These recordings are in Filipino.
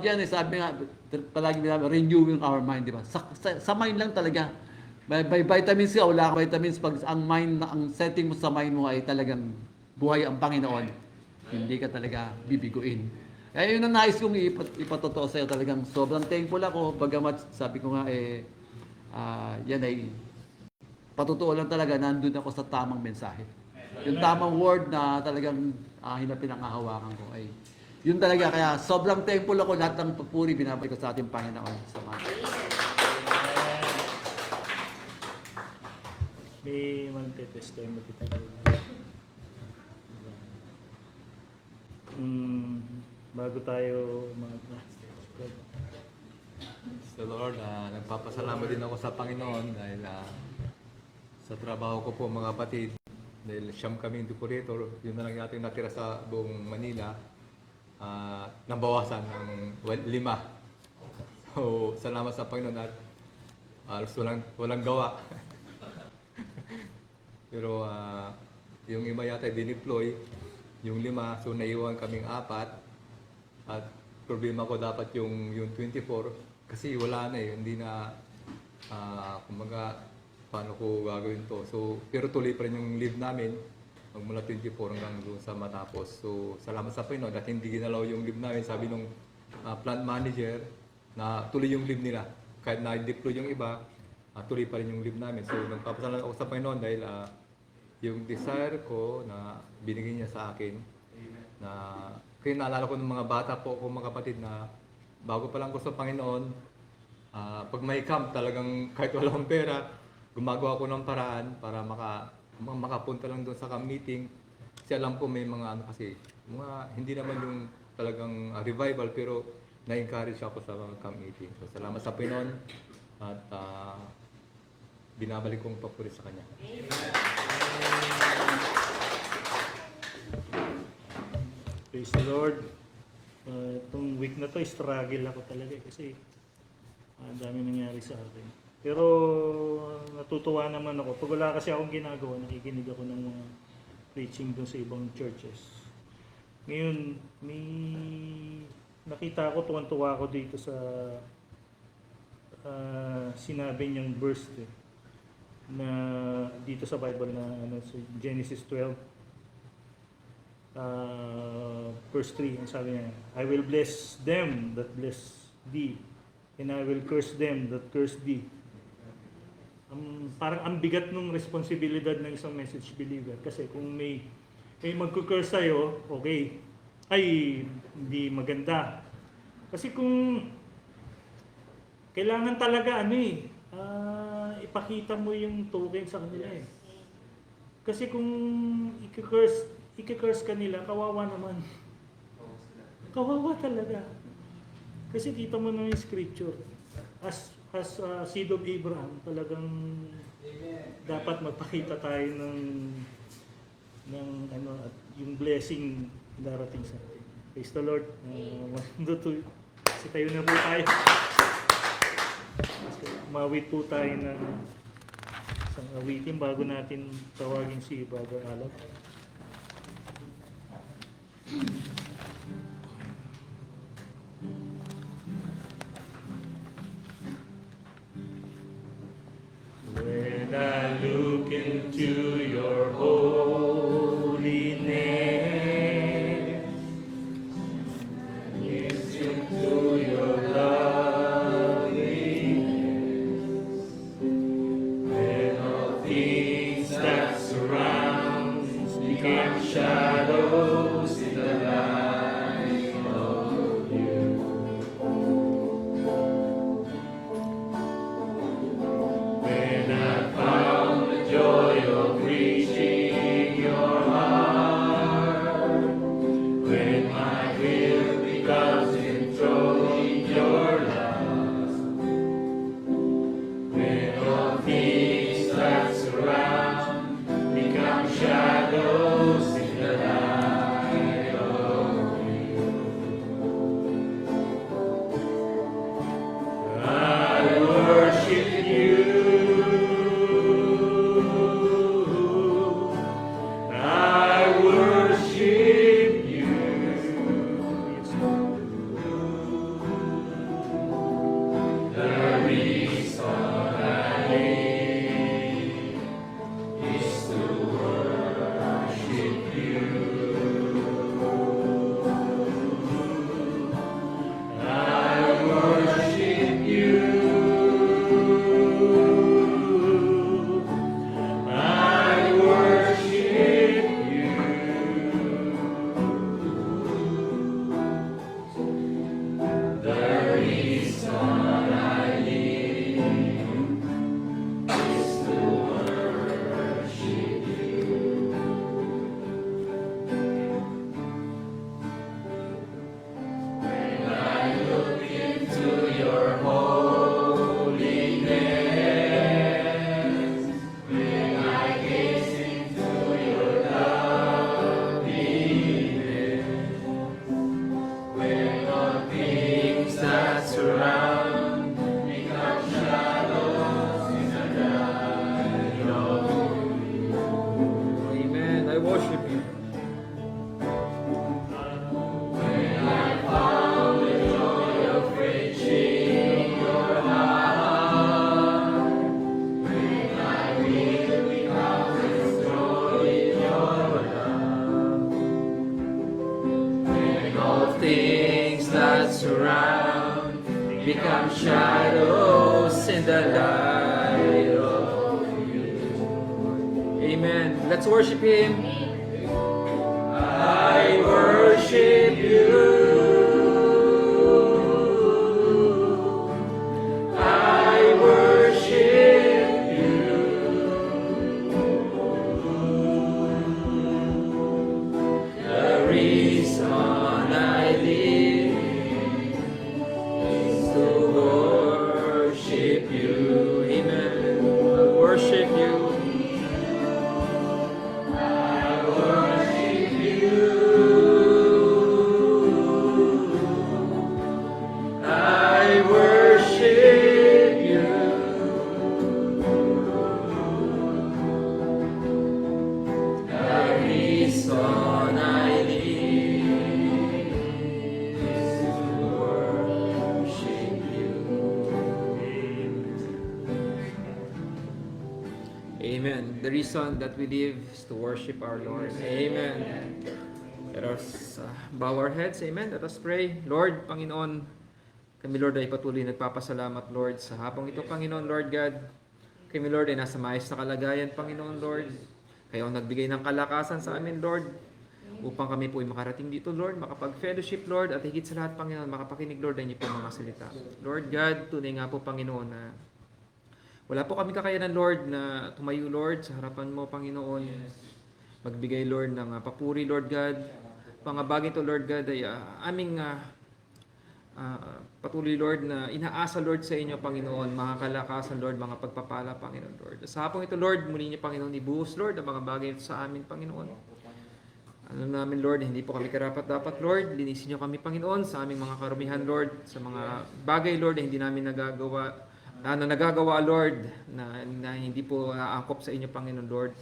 Yan eh, sabi nga, palagi nila, renewing our mind, di ba? Sa mind lang talaga. By vitamins ka, wala ka vitamins. Pag ang mind, ang setting mo sa mind mo ay talagang buhay ang Panginoon, hindi ka talaga bibiguin. Eh, yun ang nais kong ipatotoo sa'yo. Talagang sobrang thankful ako. Bagamat sabi ko nga, yan ay patotoo lang talaga, nandun ako sa tamang mensahe. Yung tamang word na talagang pinangahawakan ko ay yun talaga. Kaya sobrang thankful ako, lahat ng papuri binabalik ko sa ating Panginoon. May magte-testimony kita. Bago tayo So Lord, nagpapasalamat din ako sa Panginoon dahil sa trabaho ko po mga kapatid, dahil siyam kami decorator, yun na lang yung ating natira sa buong Manila, nabawasan ng 5. So salamat sa Panginoon at halos walang gawa. Pero yung iba yata dineploy, yung 5, so naiwan kaming 4. At problema ko dapat yung 24 kasi wala na eh, hindi na kumbaga paano ko gagawin to. So pero tuloy pa rin yung leave namin magmula 24 hanggang doon sa matapos. So salamat sa Panginoon at hindi ginalaw yung leave namin. Sabi nung plant manager na tuloy yung leave nila. Kahit na-deploy yung iba, tuloy pa rin yung leave namin. So nagpapasalamat ako sa Panginoon dahil yung desire ko na binigay niya sa akin na kaya naalala ko ng mga bata po ko mga kapatid na bago pa lang ko sa Panginoon, pag may camp talagang kahit wala akong pera, gumagawa ko ng paraan para makapunta lang doon sa camp meeting. Kasi alam ko may mga kasi hindi naman yung talagang revival pero na-encourage ako sa mga camp meeting. So salamat sa Panginoon at binabalik kong papuri sa Kanya. Praise the Lord. Itong week na to, struggle ako talaga kasi ang dami nangyari sa akin. Pero natutuwa naman ako. Pag wala kasi akong ginagawa, nakikinig ako ng mga preaching dun sa ibang churches. Ngayon, may nakita ko, tuwan-tuwa ako dito sa sinabi niyang verse na dito sa Bible na sa Genesis 12. Verse 3, ang sabi niya, I will bless them that bless thee, and I will curse them that curse thee. Parang ang bigat ng responsibilidad ng isang message believer. Kasi kung may magku-curse sa'yo, okay, ay hindi maganda. Kasi kung kailangan talaga ipakita mo yung token sa kanila eh. Kasi kung i-curse ka nila, kawawa naman. Kawawa talaga. Kasi kita mo na yung scripture. As seed of Abraham, talagang dapat magpakita tayo ng at yung blessing darating sa atin. Praise the Lord. Kasi tayo na po tayo. Mawit po tayo ng isang awitin bago natin tawagin si Brother Alan. When I look into your holy name, listen to your loving, when all things that surround become shadows in the light of you. When I found the joy of reaching around become shadows in the light of you. Amen. Let's worship Him. I worship you. I worship you. The reason I live is to worship you. Amen. I'll worship you. I worship you. I worship you. The reason I live is to worship you. Amen. The reason that we live is to worship our Lord. Amen. Let us bow our heads. Amen. Let us pray. Lord, Panginoon, kami Lord ay patuloy nagpapasalamat Lord sa hapong ito, Panginoon Lord God. Kami Lord ay nasa maayos na kalagayan, Panginoon Lord. Kayo ang nagbigay ng kalakasan sa amin Lord, upang kami po ay makarating dito Lord, makapag-fellowship Lord, at higit sa lahat Panginoon, makapakinig Lord ay niyo po mga salita. Lord God, tunay nga po Panginoon na wala po kami kakayanan Lord na tumayo Lord sa harapan mo Panginoon. Magbigay Lord ng papuri Lord God. Mga bagay to Lord God ay aming patuloy Lord na inaasa Lord sa inyo Panginoon, mga kalakasan Lord, mga pagpapala Panginoon Lord. Sa hapong ito Lord, muli niyo Panginoon ibuhos Lord ang mga bagay ito sa amin Panginoon. Alam namin Lord, hindi po kami karapat-dapat Lord, linisin niyo kami Panginoon sa aming mga karumihan Lord, sa mga bagay Lord na hindi namin nagagawa, na nagagawa Lord, na hindi po naangkop sa inyo Panginoon Lord.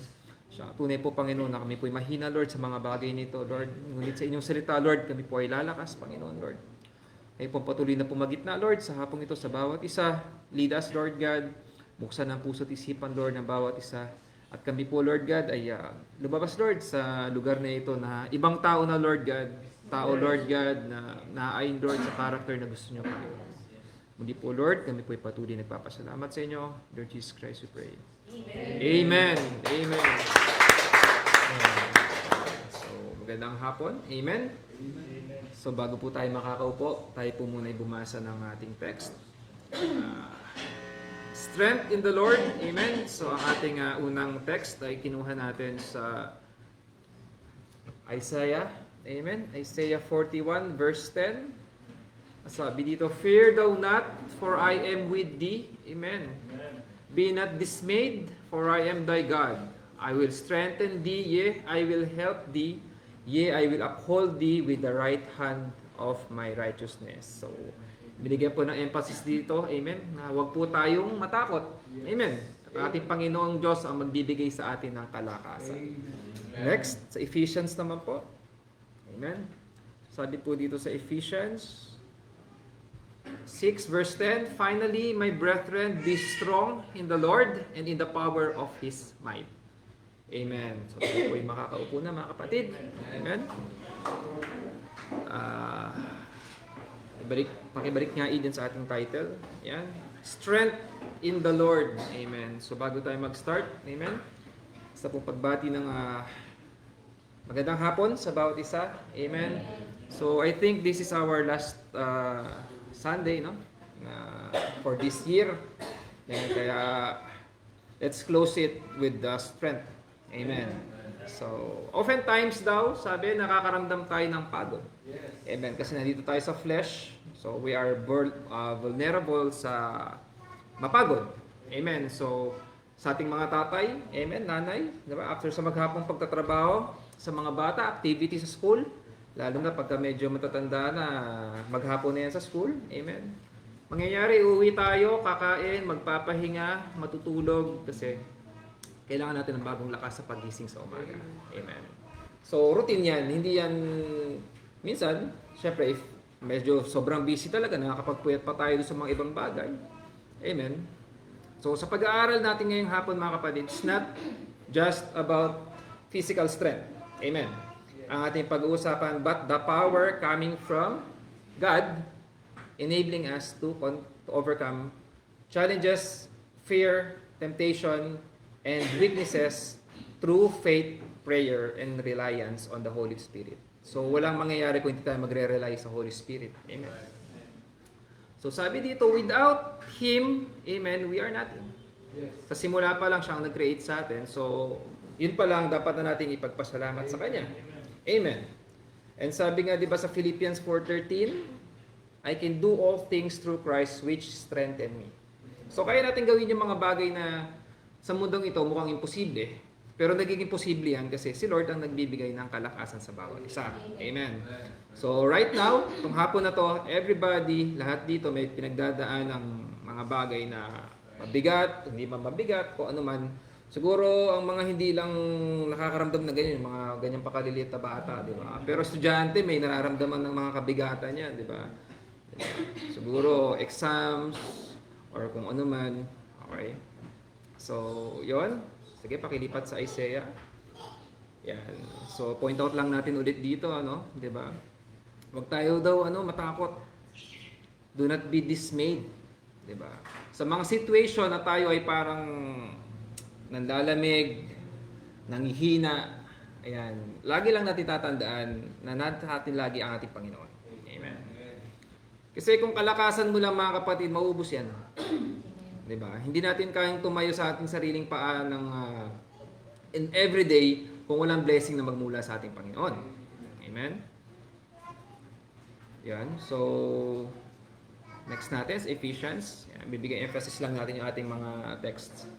Tunay po Panginoon na kami po ay mahina Lord sa mga bagay nito Lord. Ngunit sa inyong salita Lord, kami po ay lalakas Panginoon Lord. Kayo po patuloy na pumagitna Lord sa hapong ito sa bawat isa. Lead us Lord God. Buksan ang puso't isipan Lord ng bawat isa. At kami po Lord God ay lumabas Lord sa lugar na ito na ibang tao na Lord God. Tao Lord God na naayon Lord sa character na gusto niyo Panginoon. Muli po Lord, kami po ay patuloy nagpapasalamat sa inyo. Lord Jesus Christ we pray. Amen. Amen. So, magandang hapon. Amen. So, bago po tayo makakaupo, tayo po muna ay bumasa ng ating text. Strength in the Lord. Amen. So, ang ating unang text ay kinuha natin sa Isaiah. Amen. Isaiah 41 verse 10. Sabi dito, fear thou not, for I am with thee. Amen. Be not dismayed, for I am thy God. I will strengthen thee, yea, I will help thee. Yea, I will uphold thee with the right hand of my righteousness. So, binigyan po ng emphasis dito, amen, na huwag po tayong matakot. Amen. At ating Panginoong Diyos ang magbibigay sa atin ng kalakasan. Next, sa Ephesians naman po. Amen. Sabi po dito sa Ephesians 6 verse 10, finally, my brethren, be strong in the Lord and in the power of His might. Amen. So, tayo po yung makakaupo na mga kapatid. Amen. Pakibalik nga din sa ating title. Yan. Strength in the Lord. Amen. So, bago tayo mag-start, amen, sa pong pagbati ng magandang hapon sa bawat isa. Amen. So, I think this is our last Sunday, no? For this year. Kaya, let's close it with the strength. Amen. So, oftentimes daw, sabi, nakakaramdam tayo ng pagod. Amen. Kasi nandito tayo sa flesh. So, we are vulnerable sa mapagod. Amen. So, sa ating mga tatay, amen, nanay, diba? After sa maghapong pagtatrabaho, sa mga bata, activity sa school, lalo na pagka medyo matatanda na maghapon na yan sa school, amen. Mangyayari, uuwi tayo, kakain, magpapahinga, matutulog, kasi kailangan natin ng bagong lakas sa pagising sa umaga. Amen. So, routine yan. Hindi yan, minsan, syempre, if medyo sobrang busy talaga, nakakapagpuyat pa tayo sa mga ibang bagay. Amen. So, sa pag-aaral natin ngayong hapon, mga kapatid, it's not just about physical strength. Amen. Ang ating pag-uusapan, but the power coming from God enabling us to overcome challenges, fear, temptation, and weaknesses through faith, prayer, and reliance on the Holy Spirit. So, walang mangyayari kung hindi tayo magre-rely sa Holy Spirit. Amen. So, sabi dito, without Him, amen, we are nothing. Sa simula pa lang siyang nag-create sa atin. So, yun pa lang dapat na nating ipagpasalamat sa Kanya. Amen. And sabi nga, di ba sa Philippians 4:13, I can do all things through Christ which strengthen me. So, kaya natin gawin yung mga bagay na sa mundong ito mukhang imposible. Pero nagiging posible yan kasi si Lord ang nagbibigay ng kalakasan sa bawat isa. Amen. So, right now, itong hapon na to, everybody, lahat dito may pinagdadaan ng mga bagay na mabigat, hindi man mabigat, kung ano man. Siguro, ang mga hindi lang nakakaramdam na ganyan, mga ganyang pakaliliit na bata, di ba? Pero estudyante, may nararamdaman ng mga kabigatan niya, di ba? Siguro, exams, or kung ano man. Okay? So, yon. Sige, pakilipat sa Isaiah. Yan. So, point out lang natin ulit dito, ano? Di ba? Huwag tayo daw, matakot. Do not be dismayed. Di ba? Sa mga situation na tayo ay parang nanlalamig, nanghihina, ayan, lagi lang natin tatandaan na natin lagi ang ating Panginoon. Amen. Kasi kung kalakasan mo lang mga kapatid, maubos yan. Diba? Hindi natin kayang tumayo sa ating sariling paa ng in everyday kung walang blessing na magmula sa ating Panginoon. Amen? Yan. So, next natin is Ephesians. Yan. Bibigyan emphasis lang natin yung ating mga texts.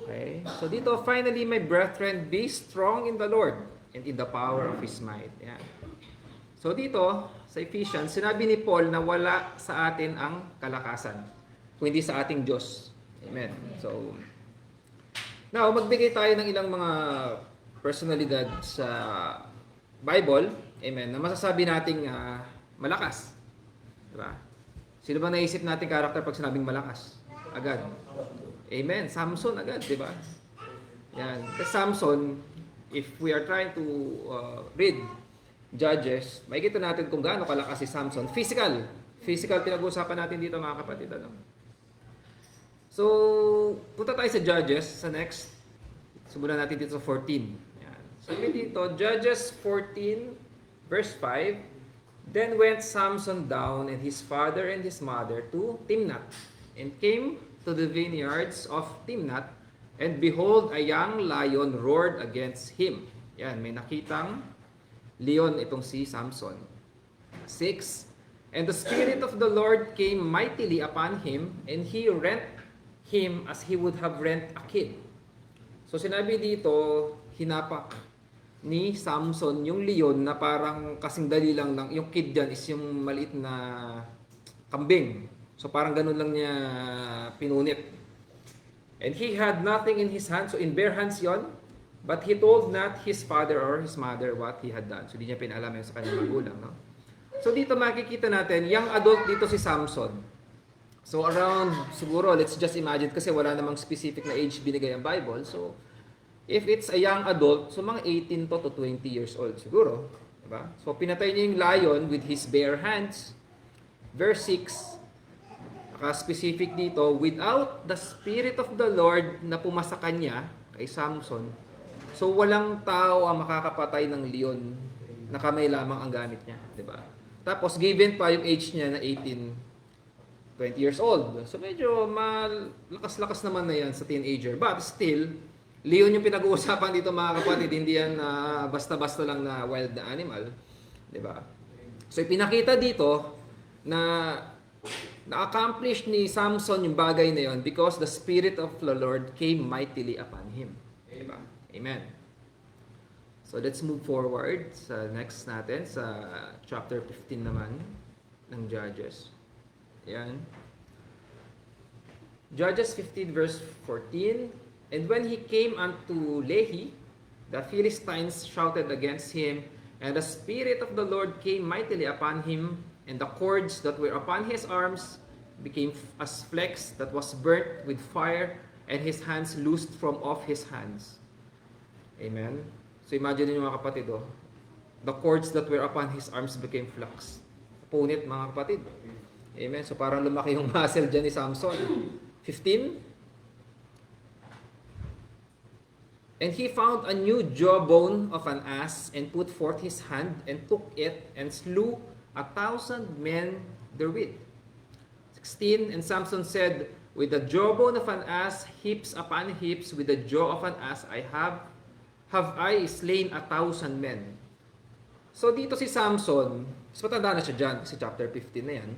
Okay? So, dito, finally, my brethren, be strong in the Lord and in the power of His might. Yan. So, dito, sa Ephesians, sinabi ni Paul na wala sa atin ang kalakasan kung hindi sa ating Diyos. Amen. So, now, magbigay tayo ng ilang mga personalidad sa Bible, amen, na masasabi nating malakas. Diba? Sino ba naisip nating karakter pag sinabing malakas? Agad. Amen. Samson agad, diba? Yan. Kasi Samson, if we are trying to read Judges, makikita natin kung gaano kalakas si Samson. Physical. Physical pinag-uusapan natin dito mga kapatid. So, punta tayo sa Judges, sa next. Subunan natin dito sa 14. Yan. Sabi dito, Judges 14, verse 5, Then went Samson down and his father and his mother to Timnath, and came to the vineyards of Timnath, and behold, a young lion roared against him. Yan, may nakitang leon itong si Samson. 6, And the Spirit of the Lord came mightily upon him, and he rent him as he would have rent a kid. So sinabi dito, hinapak ni Samson yung leon na parang kasing dali lang, yung kid dyan is yung maliit na kambing. So parang ganun lang niya pinunit. And he had nothing in his hand, so in bare hands yon, but he told not his father or his mother what he had done. So di niya pinalam yun sa kanyang magulang. No? So dito makikita natin, young adult dito si Samson. So around, siguro, let's just imagine, kasi wala namang specific na age binigay ang Bible. So, if it's a young adult, so mga 18 to 20 years old siguro. Diba? So, pinatay niya yung lion with his bare hands. Verse 6, naka-specific dito, without the Spirit of the Lord na pumasa kanya, kay Samson, so walang tao ang makakapatay ng leon na kamay lamang ang gamit niya. Diba? Tapos, given pa yung age niya na 18, 20 years old. So medyo malakas-lakas naman na yan sa teenager. But still, leon yung pinag-uusapan dito mga kapatid, hindi yan basta-basta lang na wild na animal. Diba? So ipinakita dito na na-accomplish ni Samson yung bagay na yon because the Spirit of the Lord came mightily upon him. Diba? Amen. So let's move forward sa next natin, sa chapter 15 naman ng Judges. Yan. Judges 15 verse 14, And when he came unto Lehi, the Philistines shouted against him, and the Spirit of the Lord came mightily upon him, and the cords that were upon his arms became as flax that was burnt with fire, and his hands loosed from off his hands. Amen. So imagine niyo mga kapatid, the cords that were upon his arms became flax. Punit mga kapatid. Amen. So parang lumaki yung muscle dyan ni Samson. 15. And he found a new jawbone of an ass and put forth his hand and took it and slew 1,000 men therewith. 16. And Samson said, with the jawbone of an ass, heaps upon heaps, with the jaw of an ass, have I slain 1,000 men. So dito si Samson, mas matanda na siya dyan, kasi chapter 15 na yan.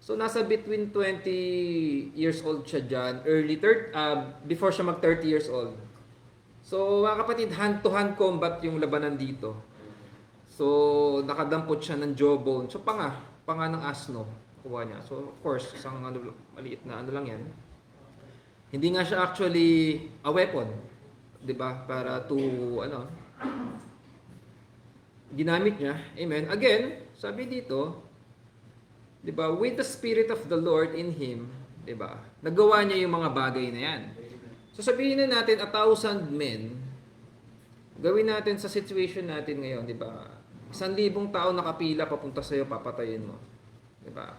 So nasa between 20 years old siya dyan, before siya mag 30 years old. So mga kapatid, hand-to-hand combat yung labanan dito. So nakadampot siya ng jawbone. So panga ng asno, kuha niya. So of course, isang maliit na ano lang yan. Hindi nga siya actually a weapon, 'di ba? Para to ginamit niya. Amen. Again, sabi dito, 'di ba, with the spirit of the Lord in him, 'di ba? Nagawa niya yung mga bagay na 'yan. So sabihin na natin 1,000 men. Gawin natin sa situation natin ngayon, 'di ba? 1,000 tao nakapila papunta sa iyo, papatayin mo. 'Di ba?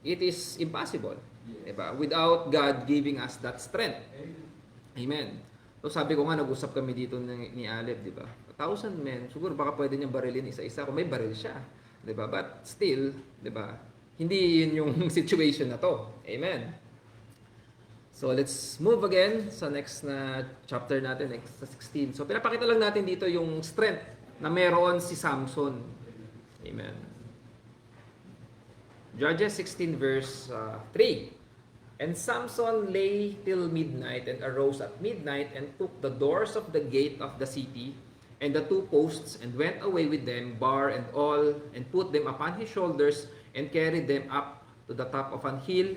It is impossible, 'di ba? Without God giving us that strength. Amen. So sabi ko nga, nag-usap kami dito ni Aleb, 'di ba? 1,000 men, siguro baka pwede niyang barilin isa-isa kung may baril siya, 'di ba? But still, 'di ba? Hindi yun yung situation na to. Amen. So let's move again sa next na chapter natin, next sa 16. So pinapakita lang natin dito yung strength na meron si Samson. Amen. Judges 16 verse 3. And Samson lay till midnight and arose at midnight and took the doors of the gate of the city and the 2 posts and went away with them, bar and all, and put them upon his shoulders and carried them up to the top of an hill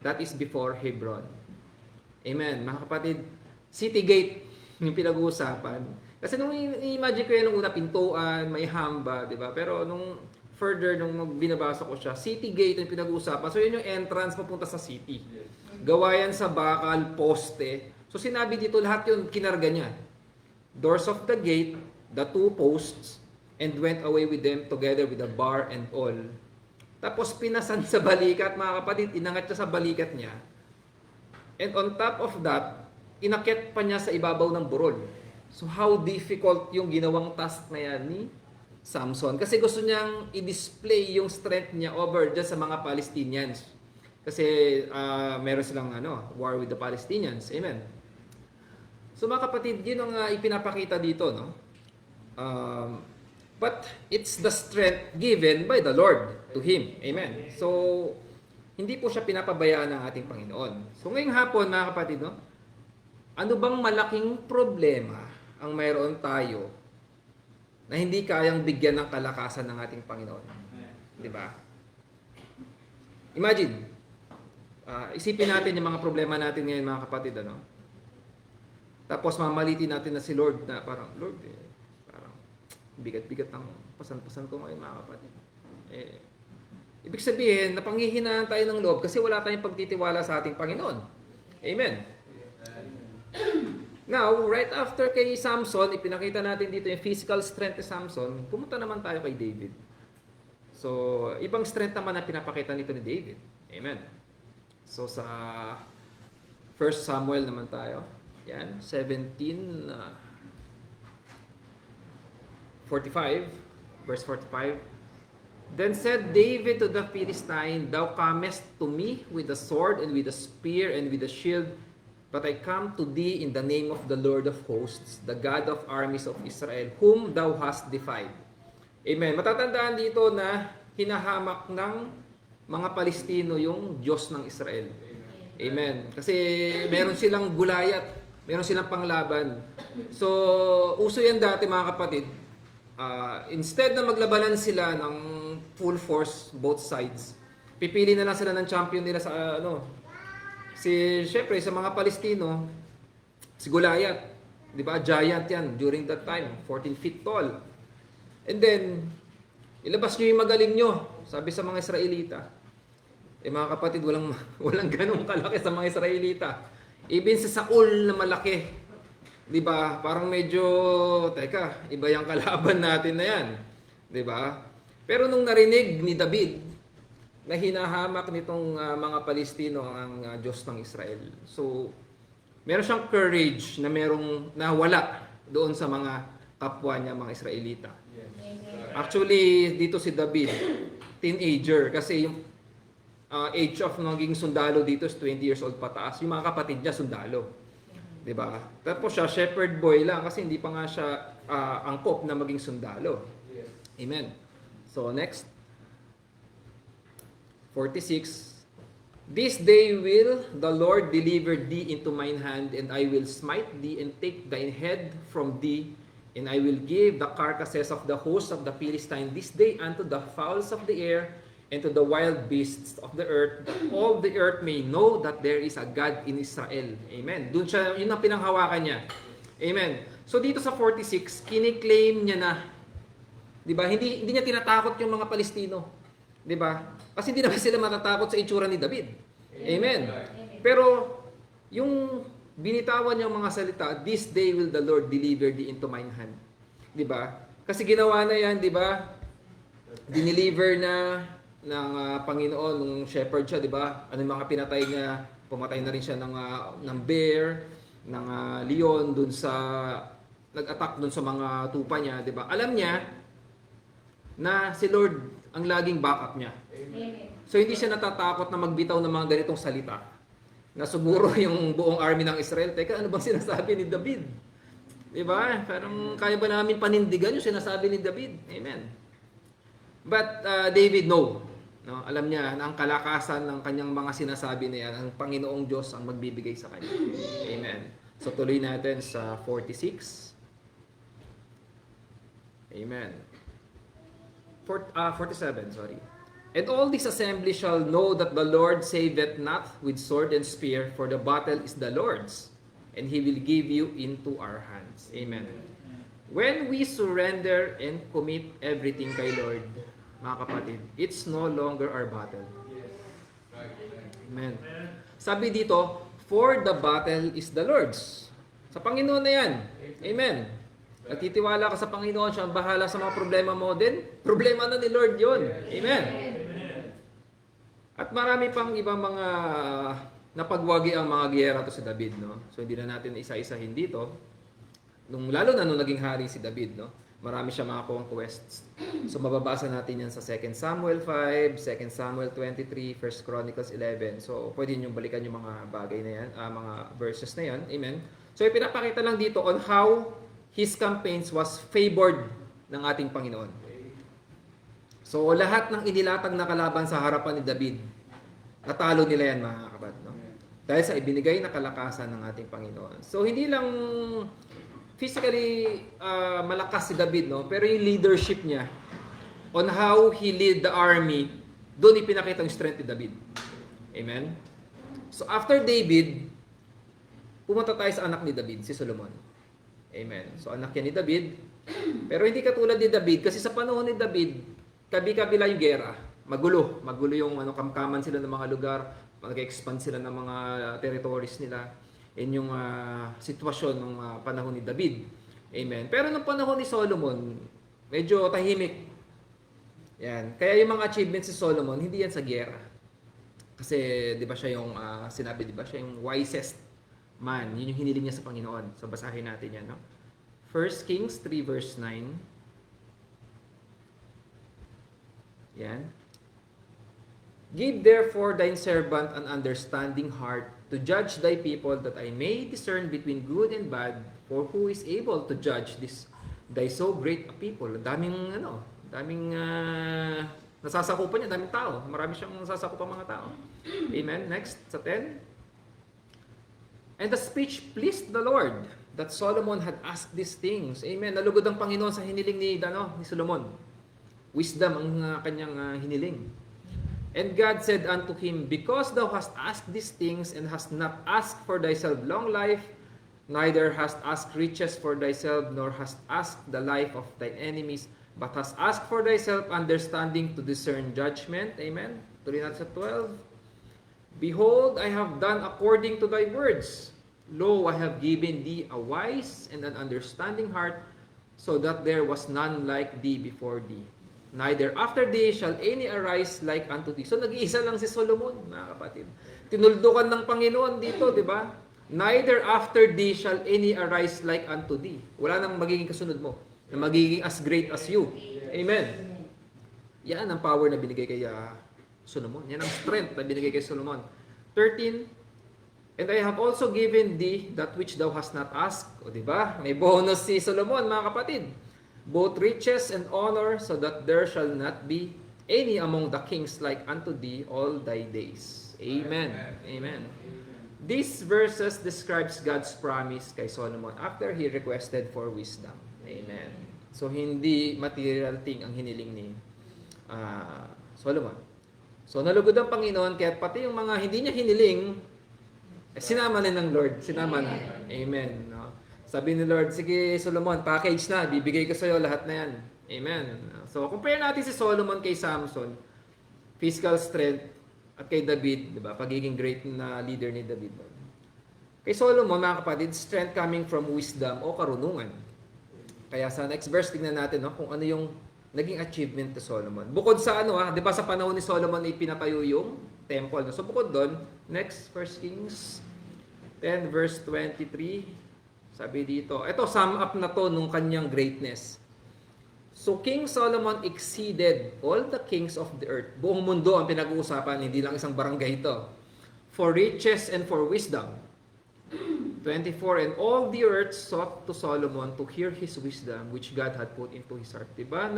that is before Hebron. Amen. Mga kapatid, city gate yung pinag-uusapan. Kasi nung i-imagine ko yan nung una, pintuan, may hamba, di ba? Pero nung further, nung binabasa ko siya, city gate yung pinag-uusapan. So yun yung entrance papunta sa city. Gawa yan sa bakal, poste. So sinabi dito, lahat yun kinarga niya. Doors of the gate, the 2 posts, and went away with them together with the bar and all. Tapos pinasan sa balikat, mga kapatid, inangat siya sa balikat niya. And on top of that, inakyat pa niya sa ibabaw ng burol. So how difficult yung ginawang task na yan ni Samson. Kasi gusto niyang i-display yung strength niya over dyan sa mga Palestinians. Kasi meron silang war with the Palestinians. Amen. So mga kapatid, yun ang ipinapakita dito. No? But it's the strength given by the Lord to him. Amen. So, hindi po siya pinapabayaan ng ating Panginoon. So ngayong hapon, mga kapatid, no? Ano bang malaking problema ang mayroon tayo na hindi kayang bigyan ng kalakasan ng ating Panginoon? Di ba? Imagine, isipin natin yung mga problema natin ngayon, mga kapatid, ano? Tapos mamalitin natin na si Lord na parang, Lord, parang bigat-bigat ng pasan-pasan ko ngayon, mga kapatid. Ibig sabihin, napanghihinaan tayo ng loob kasi wala tayong pagtitiwala sa ating Panginoon. Amen. Now, right after kay Samson, ipinakita natin dito yung physical strength ni Samson, pumunta naman tayo kay David. So, ibang strength naman na pinapakita nito ni David. Amen. So, sa 1 Samuel naman tayo. Yan, 17:45, verse 45. Then said David to the Philistine, Thou comest to me with the sword and with the spear and with the shield, but I come to thee in the name of the Lord of hosts, the God of armies of Israel, whom thou hast defied. Amen. Matatandaan dito na hinahamak ng mga Palestino yung Diyos ng Israel. Amen. Kasi meron silang gulayat, meron silang panglaban. So, uso yan dati, mga kapatid. Instead na maglabanan sila ng full force both sides, pipili na lang sila ng champion nila sa syempre sa mga Palestino, si Goliath, 'di ba? Giant yan during that time, 14 feet tall. And then ilabas niyo yung magaling nyo, sabi sa mga Israelita. Mga kapatid, walang ganong kalaki sa mga Israelita. Even sa Saul na malaki, 'di ba? Parang medyo teka, iba yung kalaban natin na yan. 'Di ba? Pero nung narinig ni David na hinahamak nitong mga Palestino ang Diyos ng Israel. So, meron siyang courage na merong nawala doon sa mga kapwa niya, mga Israelita. Actually, dito si David, teenager, kasi yung age of naging sundalo dito is 20 years old pataas. Yung mga kapatid niya, sundalo. 'Di ba? Tapos siya, shepherd boy lang kasi hindi pa nga siya angkop na maging sundalo. Amen. So, next. 46. This day will the Lord deliver thee into mine hand, and I will smite thee and take thine head from thee, and I will give the carcasses of the hosts of the Philistine this day unto the fowls of the air, and to the wild beasts of the earth, that all the earth may know that there is a God in Israel. Amen. Doon siya, yun ang pinanghawakan niya. Amen. So dito sa 46, kiniklaim niya na, di ba, hindi niya tinatakot yung mga Palestino. Di ba? Kasi hindi naman sila matatakot sa itsura ni David. Amen. Pero, yung binitawan niyang mga salita, this day will the Lord deliver thee into mine hand. Di ba? Kasi ginawa na yan, di ba? Dineliver na ng Panginoon, nung shepherd siya, di ba? Ano yung mga pinatay niya? Pumatay na rin siya ng bear, ng leon, dun sa, nag-attack dun sa mga tupa niya, di ba? Alam niya na si Lord ang laging backup niya. So hindi siya natatakot na magbitaw ng mga ganitong salita. Na siguro yung buong army ng Israel, teka, ano bang sinasabi ni David? Di ba? Parang kaya ba namin panindigan yung sinasabi ni David? Amen. But David, no. Alam niya na ang kalakasan ng kanyang mga sinasabi na yan, ang Panginoong Diyos ang magbibigay sa kanya. Amen. So tuloy natin sa 46. Amen. 47, sorry. And all this assembly shall know that the Lord saveth not with sword and spear, for the battle is the Lord's, and He will give you into our hands. Amen. When we surrender and commit everything kay Lord, mga kapatid, it's no longer our battle. Amen. Sabi dito, for the battle is the Lord's. Sa Panginoon na yan. Amen. Nagtitiwala ka sa Panginoon, siya ang bahala sa mga problema mo din. Problema na ni Lord yon. Amen. At marami pang ibang mga napagwagi ang mga giyera to si David, no? So hindi na natin isa-isahin dito. Lalo na nung naging hari si David, no? Marami siya mga conquests. So mababasa natin yan sa 2 Samuel 5, 2 Samuel 23, 1 Chronicles 11. So pwede niyo balikan yung mga bagay na yan, mga verses na yan. Amen. So ipinapakita lang dito on how his campaigns was favored ng ating Panginoon. So lahat ng inilatag na kalaban sa harapan ni David, natalo nila yan, mga kapatid, no? Dahil sa ibinigay na kalakasan ng ating Panginoon. So hindi lang physically malakas si David, no? Pero yung leadership niya on how he lead the army, doon ipinakita yung strength ni David. Amen? So after David, pumunta tayo sa anak ni David, si Solomon. Amen. So anak yan ni David. Pero hindi katulad ni David kasi sa panahon ni David, kabi-kabila yung gera. Magulo. Magulo yung kamkaman sila ng mga lugar, mag-expand sila ng mga territories nila. Yan yung sitwasyon ng panahon ni David. Amen. Pero nung panahon ni Solomon, medyo tahimik. Yan. Kaya yung mga achievements si Solomon, hindi yan sa gera. Kasi 'di ba siya yung sinabi, 'di ba siya yung wisest man. Yun yung hiniling niya sa Panginoon. So basahin natin yan, no? 1 Kings 3 verse 9. Yan. Give therefore thine servant an understanding heart to judge thy people, that I may discern between good and bad, for who is able to judge this thy so great a people? Daming nasasakupan niya, daming tao. Marami siyang nasasakupang mga tao. Amen. Next, sa 10. And the speech pleased the Lord, that Solomon had asked these things. Amen. Nalugod ang Panginoon sa hiniling ni Solomon. Wisdom ang kanyang hiniling. And God said unto him, because thou hast asked these things, and hast not asked for thyself long life, neither hast asked riches for thyself, nor hast asked the life of thine enemies, but hast asked for thyself understanding to discern judgment. Amen. Tuloy natin sa 12. Behold, I have done according to thy words. Lo, I have given thee a wise and an understanding heart, so that there was none like thee before thee. Neither after thee shall any arise like unto thee. So nag-iisa lang si Solomon, mga kapatid. Tinuldukan ng Panginoon dito, di ba? Neither after thee shall any arise like unto thee. Wala nang magiging kasunod mo, na magiging as great as you. Amen. Yan ang power na binigay kay Solomon. Yan ang strength na binigay kay Solomon. 13, and I have also given thee that which thou hast not asked. O di ba? May bonus si Solomon, mga kapatid. Both riches and honor, so that there shall not be any among the kings like unto thee all thy days. Amen. Amen. These verses describes God's promise kay Solomon after he requested for wisdom. Amen. So hindi material thing ang hiniling ni Solomon. So nalugod ang Panginoon kaya pati yung mga hindi niya hiniling, sinama na ng Lord. Sinama na. Amen. No? Sabi ni Lord, sige Solomon, package na, bibigay ko sa iyo lahat na yan. Amen. So compare natin si Solomon kay Samson, physical strength, at kay David, di ba? Pagiging great na leader ni David. Kay Solomon, mga kapatid, strength coming from wisdom o karunungan. Kaya sa next verse, tignan natin kung ano yung naging achievement ni Solomon. Bukod sa di ba sa panahon ni Solomon ay pinatayo yung temple. So bukod doon, next, 1 Kings 10 verse 23, sabi dito, ito, sum up na to nung kanyang greatness. So King Solomon exceeded all the kings of the earth. Buong mundo ang pinag-uusapan, hindi lang isang barangay ito. For riches and for wisdom. 24, and all the earth sought to Solomon to hear his wisdom which God had put into his heart. Diba?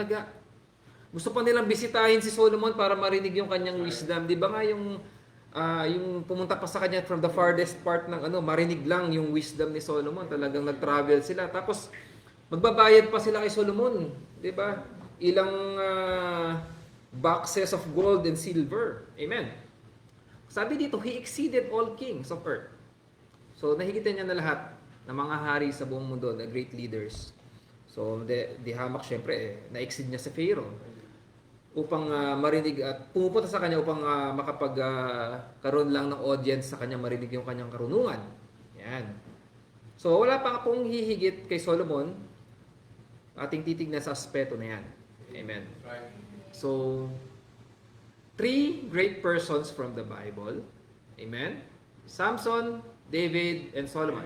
Gusto pa nilang bisitahin si Solomon para marinig yung kanyang wisdom. Diba nga yung pumunta pa sa kanya from the farthest part ng marinig lang yung wisdom ni Solomon. Talagang nag-travel sila. Tapos magbabayad pa sila kay Solomon, 'di ba? Ilang boxes of gold and silver. Amen. Sabi dito, he exceeded all kings of earth. So nahigitan niya na lahat ng mga hari sa buong mundo, na great leaders. So di hamak syempre na-exceed niya si Pharaoh upang marinig at pumupunta sa kanya upang makapagkaroon lang ng audience sa kanya, marinig yung kanyang karunungan. Yan. So wala pa pong hihigit kay Solomon. Ating titignan sa aspeto na yan. Amen. So, 3 great persons from the Bible. Amen. Samson, David, and Solomon.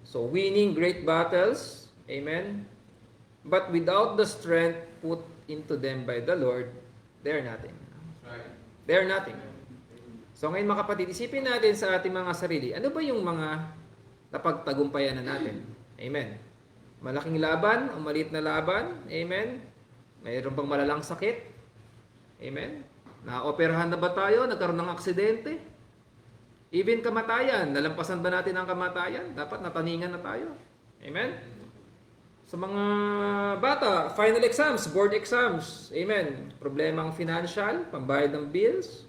So, winning great battles. Amen. But without the strength put into them by the Lord, they're nothing. They're nothing. So, ngayon mga kapatid, isipin natin sa ating mga sarili, ano ba yung mga napagtagumpayan na natin? Amen. Malaking laban o maliit na laban? Amen. Mayroon bang malalang sakit? Amen. Naoperahan na ba tayo? Nagkaroon ng aksidente? Even kamatayan, nalampasan ba natin ang kamatayan? Dapat nataningan na tayo. Amen. Sa mga bata, final exams, board exams. Amen. Problemang financial, pambayad ng bills,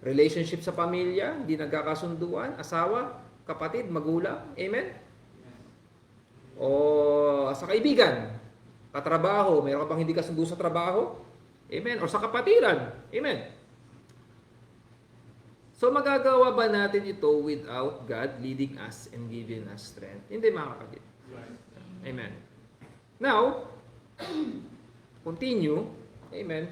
relationship sa pamilya, hindi nagkakasunduan, asawa, kapatid, magulang. Amen. O sa kaibigan, katrabaho, mayroon ka bang hindi kasundo sa trabaho? Amen. O sa kapatiran. Amen. So magagawa ba natin ito without God leading us and giving us strength? Hindi, mga kapatid. Amen. Now, continue. Amen.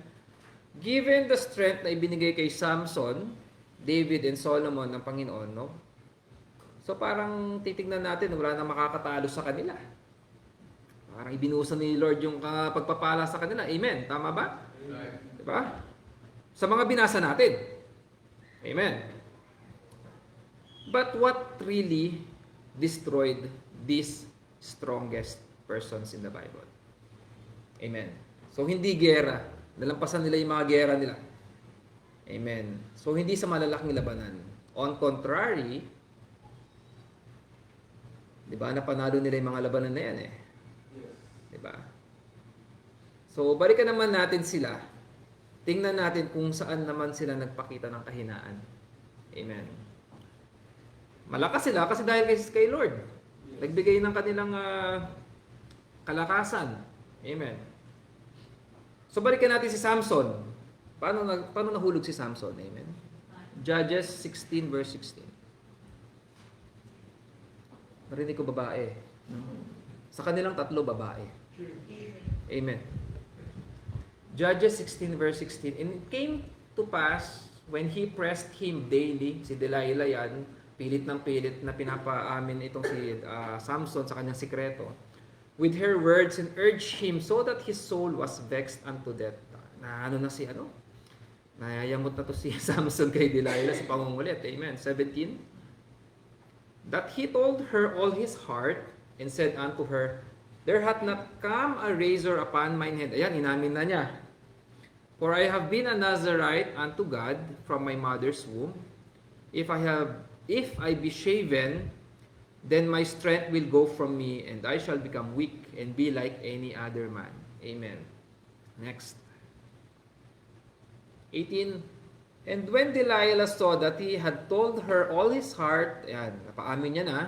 Given the strength na ibinigay kay Samson, David, and Solomon ng Panginoon, no? So parang titignan natin, wala nang makakatalo sa kanila. Parang ibinusan ni Lord yung pagpapala sa kanila. Amen. Tama ba? Diba? Sa mga binasa natin. Amen. But what really destroyed these strongest persons in the Bible? Amen. So hindi gera. Nalampasan nila yung mga gera nila. Amen. So hindi sa malalaking labanan. On contrary, diba, napanalo nila yung mga labanan na yan eh. Diba? So, balikan naman natin sila. Tingnan natin kung saan naman sila nagpakita ng kahinaan. Amen. Malakas sila kasi dahil kay Lord. Nagbigay ng kanilang kalakasan. Amen. So, balikan natin si Samson. Paano nahulog si Samson? Amen. Judges 16 verse 16. Narinig ko babae. Sa kanilang 3 babae. Amen. Judges 16 verse 16. And it came to pass when he pressed him daily, si Delilah yan, pilit ng pilit na pinapaamin itong si Samson sa kanyang sikreto, with her words and urged him so that his soul was vexed unto death. Nayayamot na to si Samson kay Delilah sa pangungulit. Amen. 17. That he told her all his heart and said unto her, there hath not come a razor upon mine head. Ayan, inamin na niya. For I have been a Nazarite unto God from my mother's womb. If I be shaven, then my strength will go from me, and I shall become weak and be like any other man. Amen. Next. 18. And when Delilah saw that he had told her all his heart, ayan, napaamin niya na,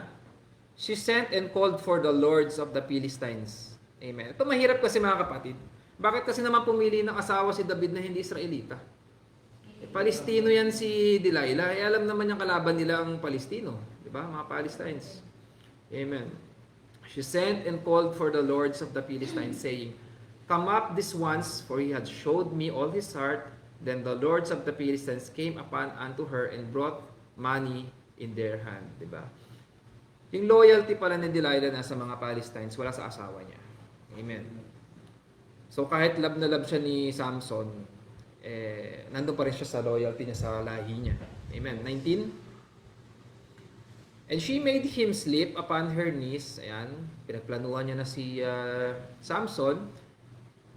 she sent and called for the lords of the Philistines. Amen. Ito mahirap kasi mga kapatid. Bakit kasi naman pumili ng asawa si David na hindi Israelita? Palestino yan si Delilah. Alam naman yung kalaban nila ang Palestino. Diba? Mga Palestines. Amen. She sent and called for the lords of the Philistines, saying, come up this once, for he had showed me all his heart. Then the lords of the Philistines came upon unto her and brought money in their hand. Diba? Yung loyalty pala ni Delilah na sa mga Palestines, wala sa asawa niya. Amen. So kahit love na love siya ni Samson, nandun pa rin siya sa loyalty niya sa lahi niya. Amen. 19. And she made him sleep upon her knees. Ayan, pinagplanuhan niya na si Samson.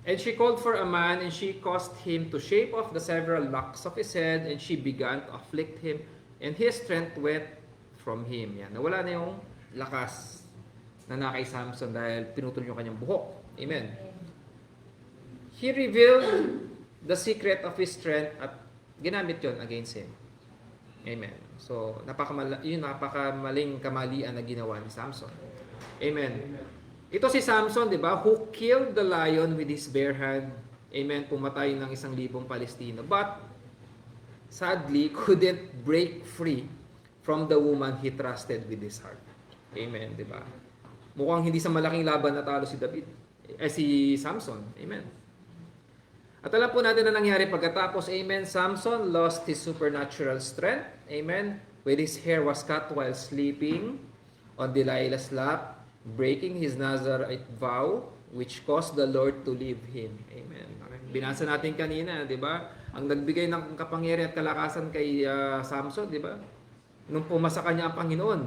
And she called for a man, and she caused him to shave off the several locks of his head, and she began to afflict him, and his strength went from him. Yan, nawala na yung lakas na kay Samson dahil pinutol yung kanyang buhok. Amen. He revealed the secret of his strength at ginamit yon against him. Amen. So, napakamaling kamalian na ginawa ni Samson. Amen. Ito si Samson, di ba, who killed the lion with his bare hand. Amen. Pumatay ng 1,000 Palestino. But, sadly, couldn't break free from the woman he trusted with his heart. Amen, di ba? Mukhang hindi sa malaking laban natalo si si Samson. Amen. At alam po natin na nangyari pagkatapos, amen, Samson lost his supernatural strength, amen, when his hair was cut while sleeping on Delilah's lap, breaking his Nazarite vow, which caused the Lord to leave him. Amen. Binasa natin kanina, di ba? Ang nagbigay ng kapangyarihan at kalakasan kay Samson, di ba? Nung pumasa kanya ang Panginoon.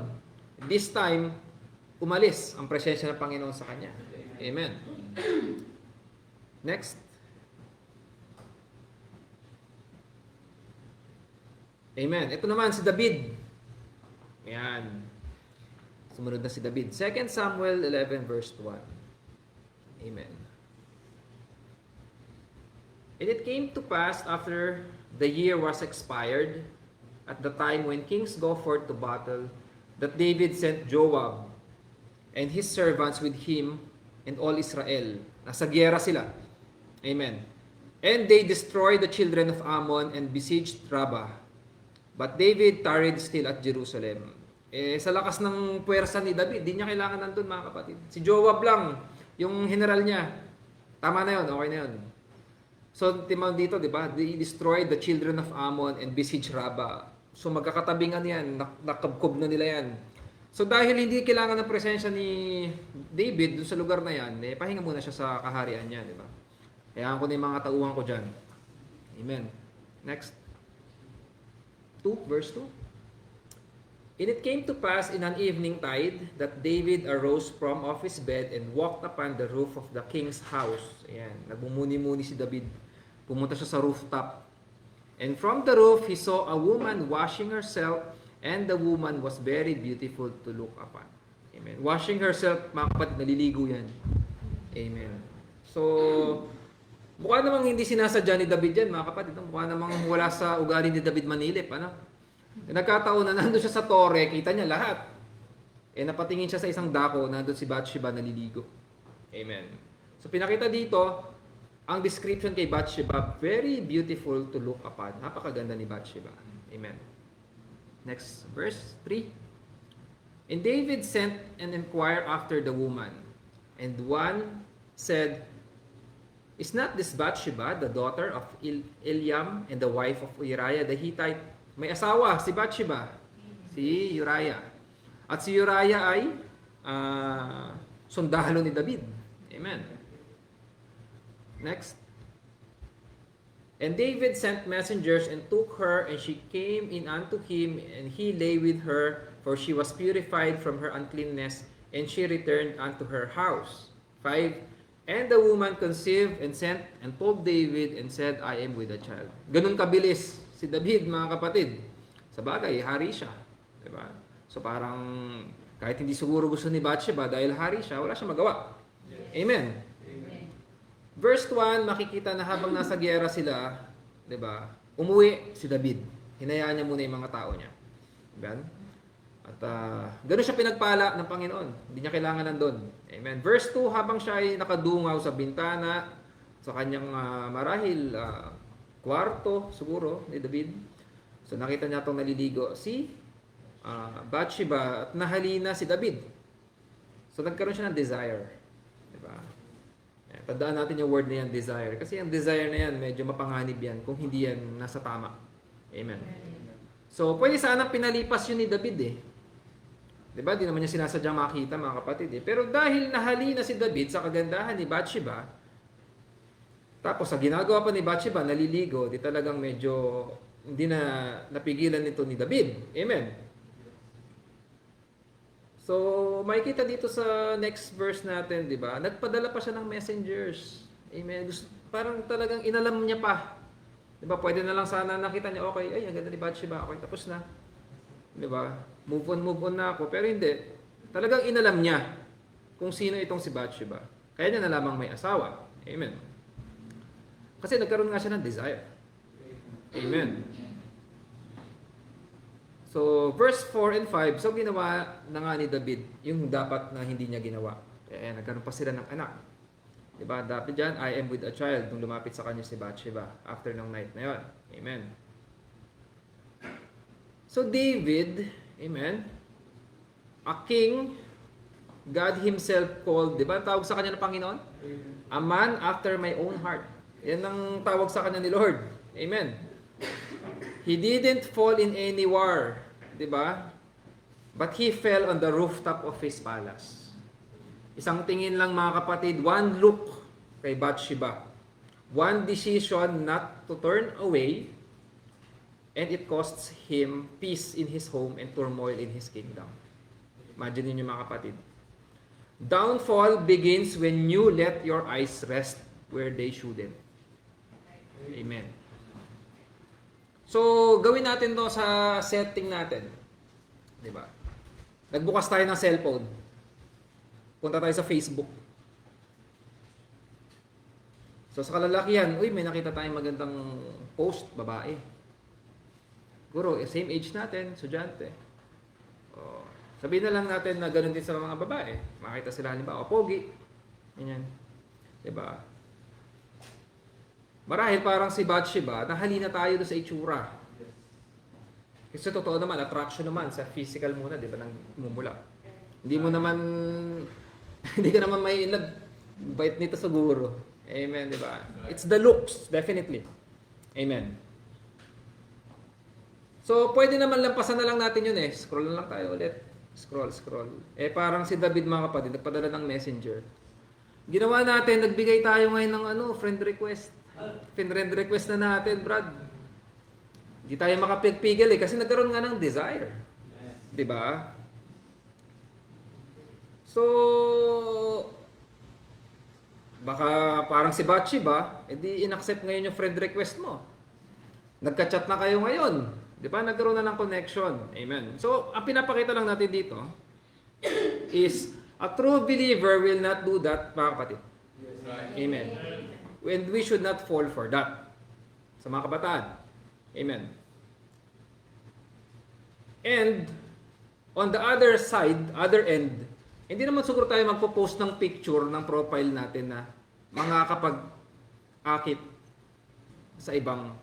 This time, umalis ang presensya ng Panginoon sa kanya. Amen. Next. Amen. Ito naman si David. Ayan. Sumunod na si David. 2 Samuel 11 verse 1. Amen. And it came to pass after the year was expired, at the time when kings go forth to battle, that David sent Joab and his servants with him and all Israel. Nasa gyera sila. Amen. And they destroyed the children of Ammon and besieged Rabbah. But David tarried still at Jerusalem. Sa lakas ng puwersa ni David, di niya kailangan nandun, mga kapatid. Si Joab lang, yung general niya. Tama na yun, okay na yun. So, timang dito, di ba? They destroyed the children of Ammon and besieged Rabbah. So, magkakatabingan yan, nakabkob na nila yan. So, dahil hindi kailangan ng presensya ni David dun sa lugar na yan, pahinga muna siya sa kaharian niya, di ba? Kaya ko na yung mga tauhan ko dyan. Amen. Next. 2, verse 2. And it came to pass in an evening tide that David arose from off his bed and walked upon the roof of the king's house. Ayan, nagbumuni-muni si David. Pumunta siya sa rooftop. And from the roof, he saw a woman washing herself, and the woman was very beautiful to look upon. Amen. Washing herself, mga kapatid, naliligo yan. Amen. So, mukha namang hindi sinasadya ni David yan, mga kapatid. Mukha namang wala sa ugali ni David manilip. Ano? Nagkataon na nandun siya sa tore, kita niya lahat. Napatingin siya sa isang dako, nandun si Bathsheba naliligo. Amen. So pinakita dito, ang description kay Bathsheba, very beautiful to look upon. Napakaganda ni Bathsheba. Amen. Next verse, 3. And David sent and inquired after the woman. And one said, Is not this Bathsheba the daughter of Eliam and the wife of Uriah the Hittite? May asawa si Bathsheba, si Uriah. At si Uriah ay sundalo ni David. Amen. Next. And David sent messengers and took her, and she came in unto him, and he lay with her, for she was purified from her uncleanness, and she returned unto her house. 5. And the woman conceived and sent and told David and said, I am with a child. Ganun kabilis si David, mga kapatid. Sa bagay, hari siya. Diba? So parang kahit hindi siguro gusto ni Bathsheba dahil hari siya, wala siyang magawa. Amen. Verse 1, makikita na habang nasa giyera sila, 'di ba? Umuwi si David. Hinayaan niya muna 'yung mga tao niya. Amen. At ganoon siya pinagpala ng Panginoon. Hindi niya kailangan nandoon. Amen. Verse 2, habang siya ay nakadungaw sa bintana sa kanyang marahil kwarto siguro ni David. So nakita niya 'tong naliligo si Bathsheba at nahalina si David. So nagkaroon siya ng desire. 'Di ba? Tandaan natin yung word na yan, desire. Kasi yung desire na yan, medyo mapanganib yan kung hindi yan nasa tama. Amen. So, pwede sanang pinalipas yun ni David eh. Diba? Di naman niya sinasadyang makita, mga kapatid eh. Pero dahil nahalina si David sa kagandahan ni Bathsheba, tapos sa ginagawa pa ni Bathsheba, naliligo, di talagang medyo hindi na napigilan nito ni David. Amen. So, makikita dito sa next verse natin, di ba? Nagpadala pa siya ng messengers. Amen. Parang talagang inalam niya pa. Di ba? Pwede na lang sana nakita niya, okay, ay, ang ganda ni Bathsheba, okay, tapos na. Di ba? Move on na ako. Pero hindi. Talagang inalam niya kung sino itong si Bathsheba. Kaya niya nalamang may asawa. Amen. Kasi nagkaroon nga siya ng desire. Amen. So, verse 4 and 5, so ginawa na nga ni David yung dapat na hindi niya ginawa. Kaya nagkaroon pa sila ng anak. Diba? Dapat dyan, I am with a child nung lumapit sa kanya si Bathsheba after ng night na yon. Amen. So, David, amen, a king, God himself called, diba? Tawag sa kanya ng Panginoon? A man after my own heart. Yan ang tawag sa kanya ni Lord. Amen. He didn't fall in any war, di ba? But he fell on the rooftop of his palace. Isang tingin lang mga kapatid, one look kay Bathsheba. One decision not to turn away, and it costs him peace in his home and turmoil in his kingdom. Imagine niyo mga kapatid. Downfall begins when you let your eyes rest where they shouldn't. Amen. So, gawin natin to sa setting natin. 'Di ba? Nagbukas tayo ng cellphone. Punta tayo sa Facebook. So, sa kalalakihan, uy, may nakita tayong magandang post, babae. Guro, same age natin, estudyante. Oh, sabihin na lang natin na ganoon din sa mga babae. Makita sila halimbawa, pogi. Ganyan. 'Di ba? Marahil parang si Bathsheba, nahalina tayo doon sa itsura. Kasi totoo naman, attraction naman sa physical muna, di ba, nang mumula. Hindi mo naman, hindi ka naman may in love. Bait nito siguro. Amen, di ba? It's the looks, definitely. Amen. So, pwede naman lampasan na lang natin yun eh. Scroll na lang tayo ulit. Scroll. Eh, parang si David mga kapatid, nagpadala ng messenger. Ginawa natin, nagbigay tayo ngayon ng friend request. Friend request na natin, Brad. Hindi tayo makapigil kasi nagkaroon nga ng desire. Di ba? So, baka parang si Bathsheba, edi in-accept ngayon yung friend request mo. Nagka-chat na kayo ngayon. Di ba? Nagkaroon na ng connection. Amen. So, ang pinapakita lang natin dito is a true believer will not do that, mga kapatid. Amen. And we should not fall for that. Sa mga kabataan. Amen. And, on the other side, other end, hindi naman siguro tayo magpo-post ng picture ng profile natin na mga kapag-akit sa ibang,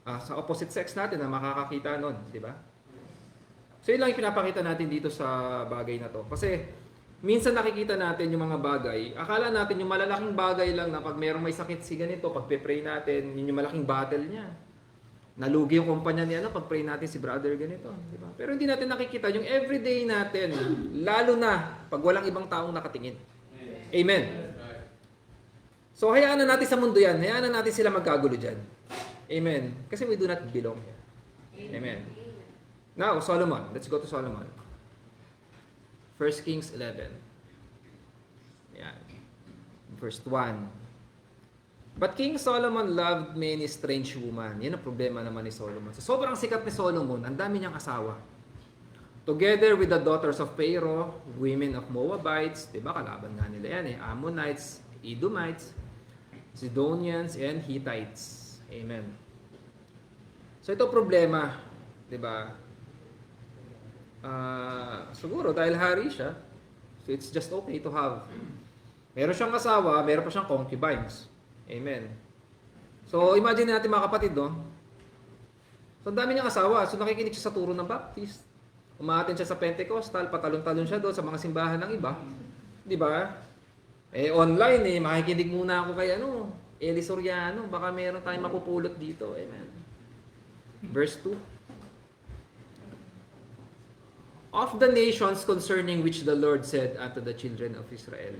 sa opposite sex natin na makakakita nun. Di ba? So, yun lang yung pinapakita natin dito sa bagay na to. Kasi, minsan nakikita natin yung mga bagay, akala natin yung malalaking bagay lang na pag merong may sakit si ganito, pag pray natin, yun yung malaking battle niya. Nalugi yung kumpanya niya, pag pray natin si brother ganito. Di ba? Pero hindi natin nakikita yung everyday natin, lalo na pag walang ibang taong nakatingin. Amen. So, hayaan na natin sa mundo yan. Hayaan na natin sila magkagulo dyan. Amen. Kasi we do not belong here. Amen. Now, Solomon. Let's go to Solomon. 1 Kings 11. Yan. Verse 1. But King Solomon loved many strange women. Yan ang problema naman ni Solomon. So, sobrang sikat ni Solomon, ang dami niyang asawa. Together with the daughters of Pharaoh, women of Moabites, diba, kalaban nga nila yan Ammonites, Edomites, Sidonians, and Hittites. Amen. So ito problema, 'di ba? Siguro dahil hari siya, so it's just okay to have. Meron siyang asawa, meron pa siyang concubines. Amen. So imagine natin mga kapatid, no? So ang dami niyang asawa, so nakikinig siya sa turo ng Baptist. Umaattend siya sa Pentecostal, patalon-talon siya doon sa mga simbahan ng iba. 'Di ba? Online makikinig muna ako kay Eli Soriano, baka meron tayong mapupulot dito. Amen. Verse 2. Of the nations concerning which the Lord said unto the children of Israel,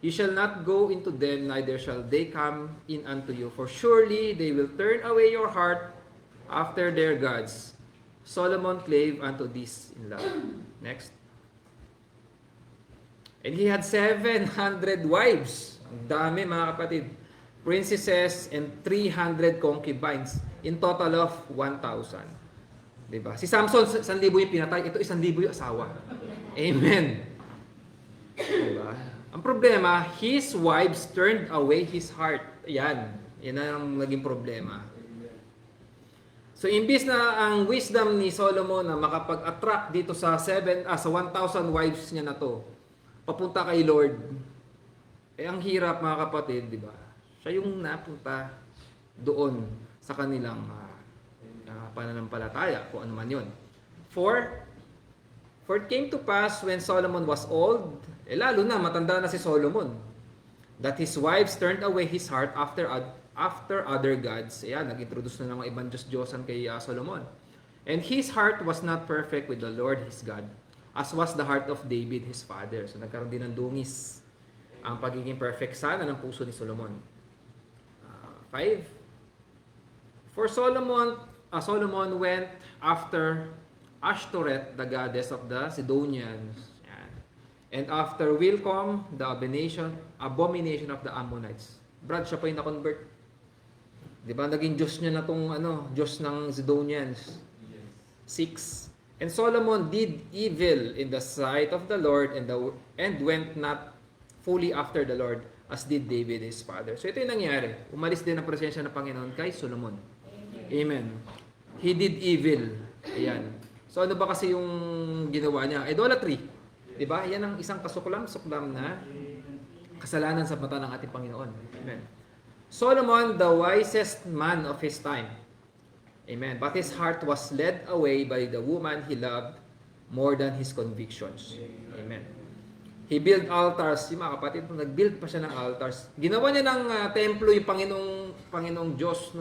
you shall not go into them, neither shall they come in unto you, for surely they will turn away your heart after their gods. Solomon clave unto this in love. Next. And he had 700 wives. Ang dami mga kapatid. Princesses and 300 concubines. In total of 1,000. Diba? Si Samson, 1,000 yung pinatay. Ito 1,000 yung asawa. Amen. Diba? Ang problema, his wives turned away his heart. Yan. Yan ang naging problema. So, imbis na ang wisdom ni Solomon na makapag-attract dito sa 1,000 wives niya na to, papunta kay Lord. Ang hirap mga kapatid, di ba? Siya yung napunta doon sa kanilang pananampalataya, kung ano man yun. For it came to pass when Solomon was old, lalo na, matanda na si Solomon, that his wives turned away his heart after other gods. Ayan, nag-introduce na ng mga ibang Diyos-Diyosan kay Solomon. And his heart was not perfect with the Lord his God, as was the heart of David his father. So nagkaroon din ng dungis ang pagiging perfect sana ng puso ni Solomon. 5. For Solomon went after Ashtoreth, the goddess of the Sidonians. Yan. And after Wilcom, the abomination of the Ammonites. Brad, siya pa yung na-convert. Di ba? Naging Diyos niya na itong Diyos ng Sidonians. 6. And Solomon did evil in the sight of the Lord and went not fully after the Lord as did David his father. So ito yung nangyari. Umalis din ang presensya ng Panginoon kay Solomon. Amen. He did evil. Ayan. So ano ba kasi yung ginawa niya? Idolatry. Diba? Yan ang isang kasuklam-suklam na kasalanan sa mata ng ating Panginoon. Amen. Solomon, the wisest man of his time. Amen. But his heart was led away by the woman he loved more than his convictions. Amen. He built altars. Yung mga kapatid, nag-build pa siya ng altars. Ginawa niya ng templo yung Panginoong Diyos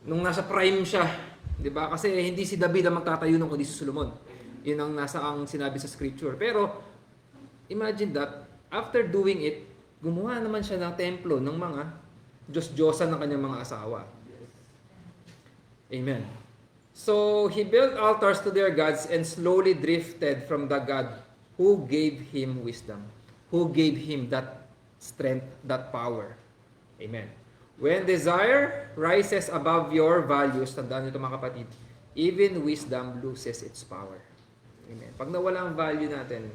nung nasa prime siya. Diba? Kasi hindi si David ang magtatayo nung kundi si Solomon. Yun ang sinabi sa scripture. Pero, imagine that, after doing it, gumawa naman siya ng templo ng mga Diyos-Diyosan ng kanyang mga asawa. Amen. So, he built altars to their gods and slowly drifted from the God who gave him wisdom, who gave him that strength, that power. Amen. When desire rises above your values, tandaan nito mga kapatid, even wisdom loses its power. Amen. Pag nawala ang value natin,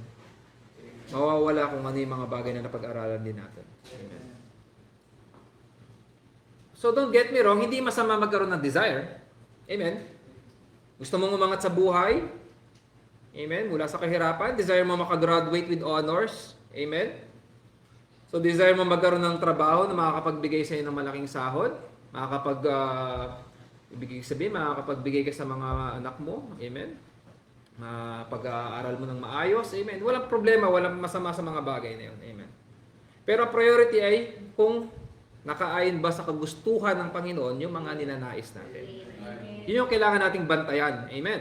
mawawala kung ano yung mga bagay na napag-aralan din natin. Amen. So don't get me wrong, hindi masama magkaroon ng desire. Amen. Gusto mong umangat sa buhay? Amen. Mula sa kahirapan, desire mo makagraduate with honors. Amen. So desire mo magkaroon ng trabaho na makakapagbigay sa iyo ng malaking sahod, makakapagbigay ka sa mga anak mo. Amen. mapag-aaral mo ng maayos. Amen. Walang problema, walang masama sa mga bagay na yun. Amen. Pero ang priority ay kung nakaayon ba sa kagustuhan ng Panginoon yung mga ninanais natin. Yun yung kailangan nating bantayan. Amen.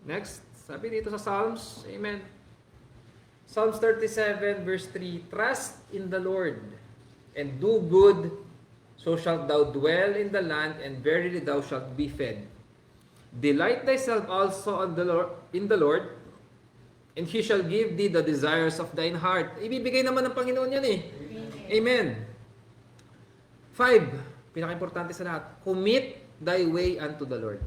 Next, sabi dito sa Psalms, amen. Psalms 37 verse 3, trust in the Lord and do good, so shalt thou dwell in the land, and verily thou shalt be fed. Delight thyself also in the Lord, and He shall give thee the desires of thine heart. Ibibigay naman ng Panginoon yan eh. Amen. 5, pinaka-importante sa lahat, commit thy way unto the Lord.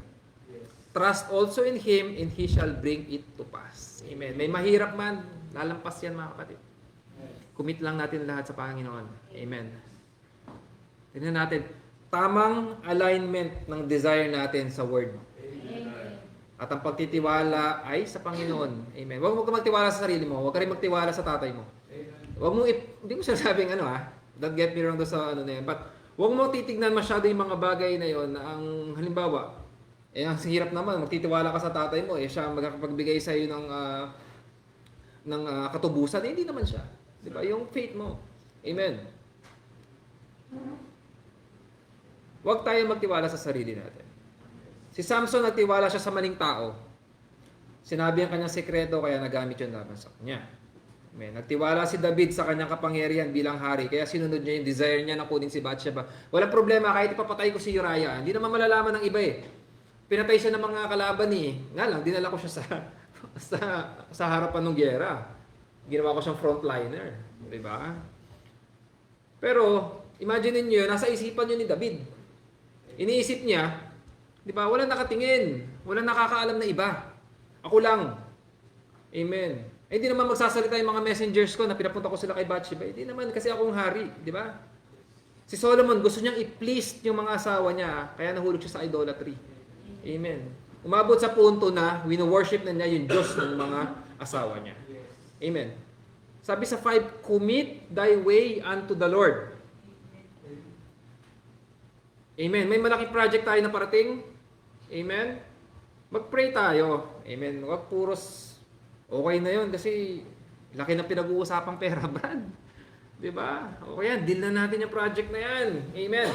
Trust also in Him, and He shall bring it to pass. Amen. May mahirap man, lalampas yan mga kapatid. Commit lang natin lahat sa Panginoon. Amen. Tingnan natin, tamang alignment ng desire natin sa Word. At ang pagtitiwala ay sa Panginoon. Amen. Huwag mo ka magtiwala sa sarili mo. Huwag ka rin magtiwala sa tatay mo. Huwag mo, hindi ko sinasabing don't get me wrong doon sa na yan. But huwag mo titignan masyado yung mga bagay na yon na ang halimbawa, ang hirap naman, magtitiwala ka sa tatay mo, siya magkakapagbigay sa iyo ng katubusan, hindi naman siya. Di ba? Yung faith mo. Amen. Huwag tayo magtiwala sa sarili natin. Si Samson nagtiwala siya sa maling tao. Sinabi ang kanyang sekreto kaya nagamit yun laban sa kanya. Amen. Nagtiwala si David sa kanyang kapangyarihan bilang hari kaya sinunod niya yung desire niya na kunin si Bathsheba. Walang problema kahit ipapatay ko si Uriah. Hindi naman malalaman ng iba eh. Pinatay siya ng mga kalaban eh. Nga lang, dinala ko siya sa harapan ng gyera. Ginawa ko siyang frontliner. Diba? Pero, imagine niyo, nasa isipan niyo ni David. Iniisip niya, di ba, walang nakatingin, walang nakakaalam na iba. Ako lang. Amen. Hindi naman magsasalita yung mga messengers ko na pinapunta ko sila kay Bathsheba. Hindi naman kasi akong hari, di ba? Si Solomon, gusto niyang i-please yung mga asawa niya, kaya nahulog siya sa idolatry. Amen. Umabot sa punto na wino-worship na niya yung Diyos ng mga asawa niya. Amen. Sabi sa 5, commit thy way unto the Lord. Amen. May malaking project tayo na parating. Amen. Mag-pray tayo. Amen. Huwag puros okay na yun kasi laki na pinag-uusapang pera, Brad. Diba? Okay yan. Deal na natin yung project na yan. Amen.